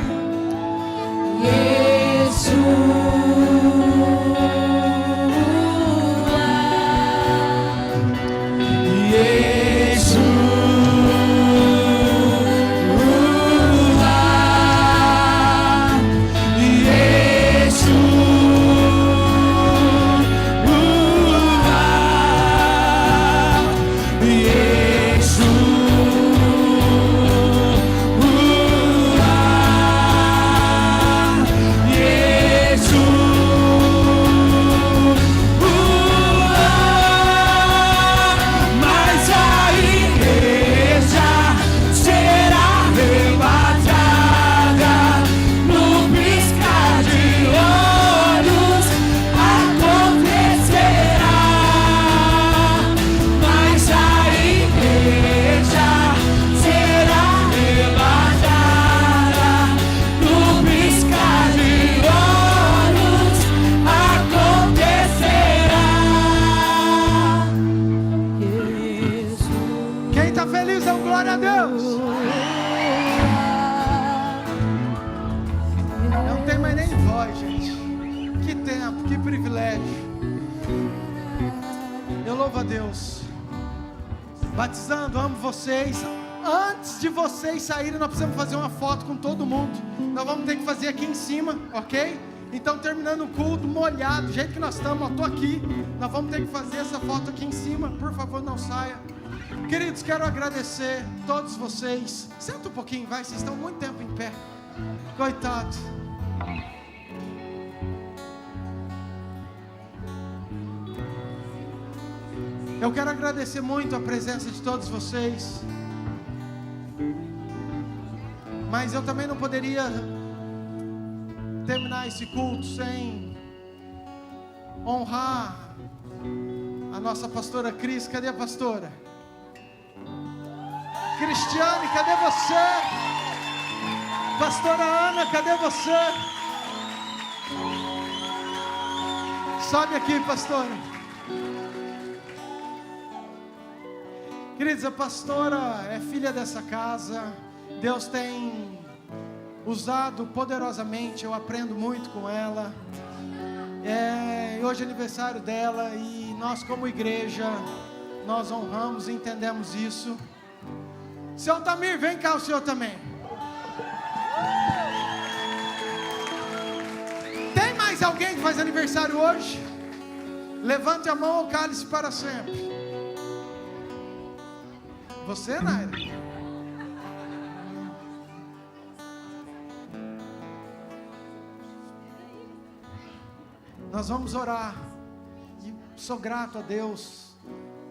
Mas a igreja será arrebatada num piscar de olhos, acontecerá. Mas a igreja será arrebatada num piscar de olhos, acontecerá. Quem está feliz, dá um glória a Deus. Não tem mais nem voz, gente. Que tempo, que privilégio. Eu louvo a Deus. Batizando, amo vocês. antes de vocês saírem, nós precisamos fazer uma foto com todo mundo. Nós vamos ter que fazer aqui em cima, ok? Então, terminando o culto, molhado, do jeito que nós estamos, eu tô aqui. Nós vamos ter que fazer essa foto aqui em cima. Por favor, não saia. Queridos, quero agradecer a todos vocês. Senta um pouquinho, vai, vocês estão muito tempo em pé. Coitado. Eu quero agradecer muito a presença de todos vocês. Mas eu também não poderia terminar esse culto sem honrar a nossa pastora Cris. Cadê a pastora? Cristiane, cadê você? Pastora Ana, cadê você? Sobe aqui, pastora. Queridos, a pastora é filha dessa casa. Deus tem usado poderosamente, eu aprendo muito com ela. Hoje é aniversário dela e nós como igreja, nós honramos e entendemos isso. Seu Tamir, vem cá o senhor também. Tem mais alguém que faz aniversário hoje? Levante a mão ou cale-se para sempre. Você, Naira? Nós vamos orar. E sou grato a Deus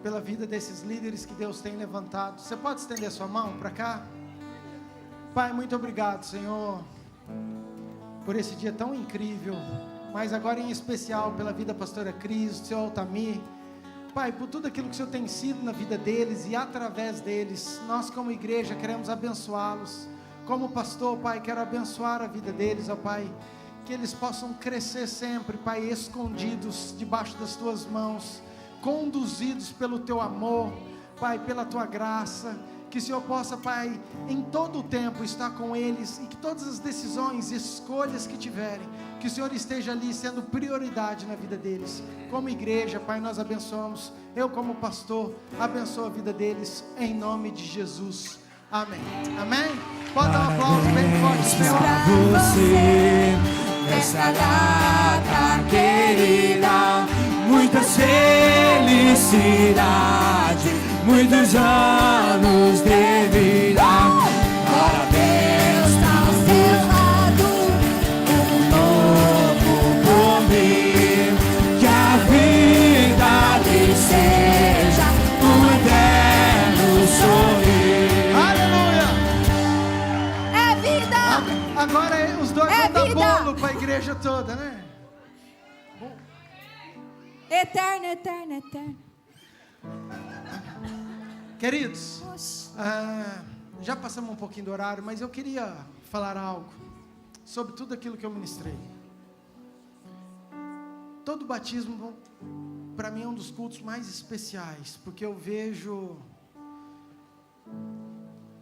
pela vida desses líderes que Deus tem levantado. Você pode estender sua mão para cá? Pai, muito obrigado, Senhor, por esse dia tão incrível, mas agora em especial pela vida da pastora Cris, do seu Altamir. Pai, por tudo aquilo que o Senhor tem sido na vida deles e através deles, nós como igreja queremos abençoá-los. Como pastor, Pai, quero abençoar a vida deles, ó Pai, que eles possam crescer sempre, Pai, escondidos debaixo das Tuas mãos, conduzidos pelo Teu amor, Pai, pela Tua graça, que o Senhor possa, Pai, em todo o tempo estar com eles e que todas as decisões e escolhas que tiverem, que o Senhor esteja ali sendo prioridade na vida deles. Como igreja, Pai, nós abençoamos, eu como pastor, abençoo a vida deles, em nome de Jesus, amém, amém? Pode dar um aplauso bem forte, Senhor. Para você, nessa data querida, muitas felicidades, muitos anos de vida. Parabéns, está ao seu lado, um novo comigo. Que a vida lhe seja um eterno sorrir. Aleluia! É vida! Agora os dois vão dar bolo para a igreja toda, né? Eterno, eterno, eterno. Queridos, já passamos um pouquinho do horário, mas eu queria falar algo sobre tudo aquilo que eu ministrei. Todo batismo, para mim, é um dos cultos mais especiais, porque eu vejo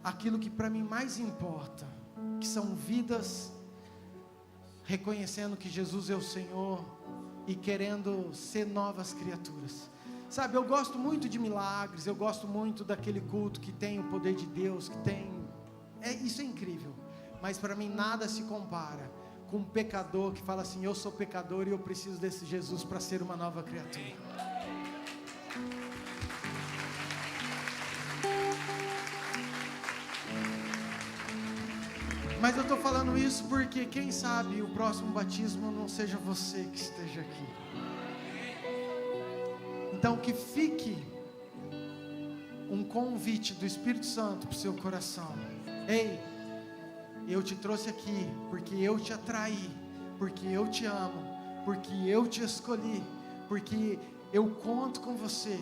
aquilo que para mim mais importa, que são vidas reconhecendo que Jesus é o Senhor e querendo ser novas criaturas. Sabe, eu gosto muito de milagres, eu gosto muito daquele culto que tem o poder de Deus, que tem... isso é incrível, mas para mim nada se compara com um pecador que fala assim, eu sou pecador e eu preciso desse Jesus para ser uma nova criatura. Mas eu estou falando isso porque quem sabe o próximo batismo não seja você que esteja aqui. Então que fique um convite do Espírito Santo para o seu coração. Ei, eu te trouxe aqui porque eu te atraí, porque eu te amo, porque eu te escolhi, porque eu conto com você.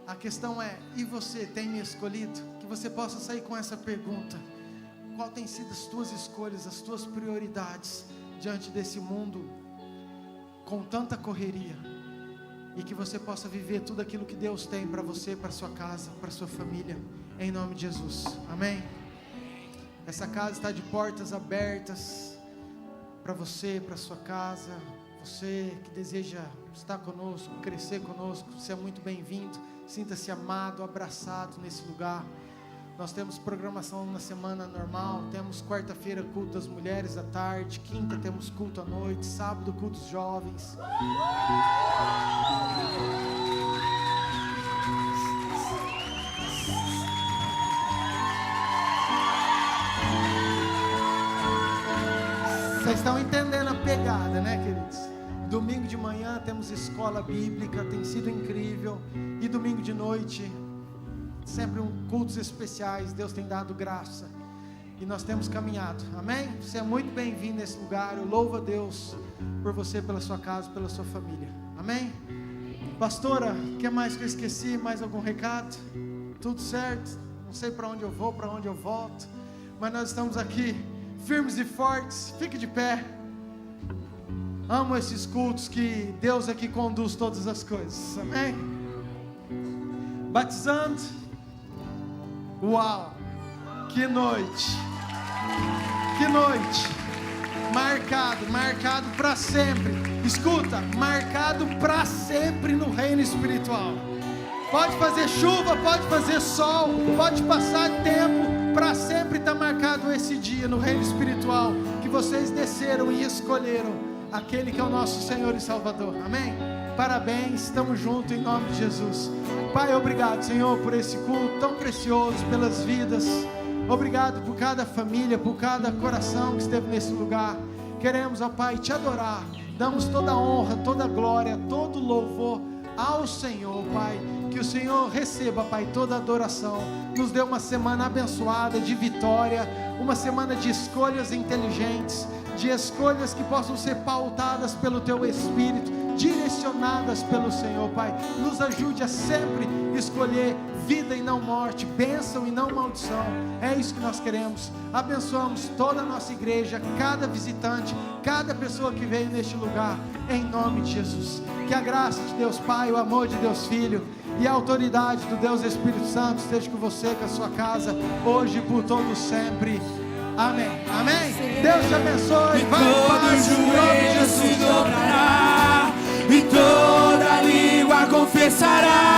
A questão é, e você tem me escolhido? Que você possa sair com essa pergunta. Qual tem sido as tuas escolhas, as tuas prioridades diante desse mundo com tanta correria? E que você possa viver tudo aquilo que Deus tem para você, para sua casa, para sua família, em nome de Jesus, amém? Essa casa está de portas abertas para você, para sua casa. Você que deseja estar conosco, crescer conosco, você é muito bem-vindo. Sinta-se amado, abraçado nesse lugar. Nós temos programação na semana normal, temos quarta-feira culto das mulheres à tarde, quinta temos culto à noite, sábado culto dos jovens. Vocês estão entendendo a pegada, né, queridos? Domingo de manhã temos escola bíblica, tem sido incrível. E domingo de noite, sempre cultos especiais, Deus tem dado graça. E nós temos caminhado, amém? Você é muito bem-vindo nesse lugar. Eu louvo a Deus por você, pela sua casa, pela sua família, amém? Pastora, o que mais que eu esqueci? Mais algum recado? Tudo certo? Não sei para onde eu vou, para onde eu volto, mas nós estamos aqui firmes e fortes. Fique de pé. Amo esses cultos que Deus é que conduz todas as coisas, amém? Batizando. Uau, que noite, que noite. Marcado para sempre. Escuta, marcado para sempre no reino espiritual. Pode fazer chuva, pode fazer sol, pode passar tempo, para sempre está marcado esse dia no reino espiritual, que vocês desceram e escolheram aquele que é o nosso Senhor e Salvador, amém? Parabéns, estamos juntos em nome de Jesus. Pai, obrigado, Senhor, por esse culto tão precioso, pelas vidas. Obrigado por cada família, por cada coração que esteve nesse lugar. Queremos, ó Pai, te adorar. Damos toda a honra, toda a glória, todo o louvor ao Senhor, Pai. Que o Senhor receba, Pai, toda a adoração. Nos dê uma semana abençoada, de vitória, uma semana de escolhas inteligentes, de escolhas que possam ser pautadas pelo Teu Espírito, direcionadas pelo Senhor, Pai. Nos ajude a sempre escolher vida e não morte, bênção e não maldição. É isso que nós queremos. Abençoamos toda a nossa igreja, cada visitante, cada pessoa que veio neste lugar, em nome de Jesus. Que a graça de Deus Pai, o amor de Deus Filho e a autoridade do Deus Espírito Santo esteja com você, com a sua casa, hoje e por todo sempre. Amém, amém. Deus te abençoe. E todo joelho se dobrará, e toda língua confessará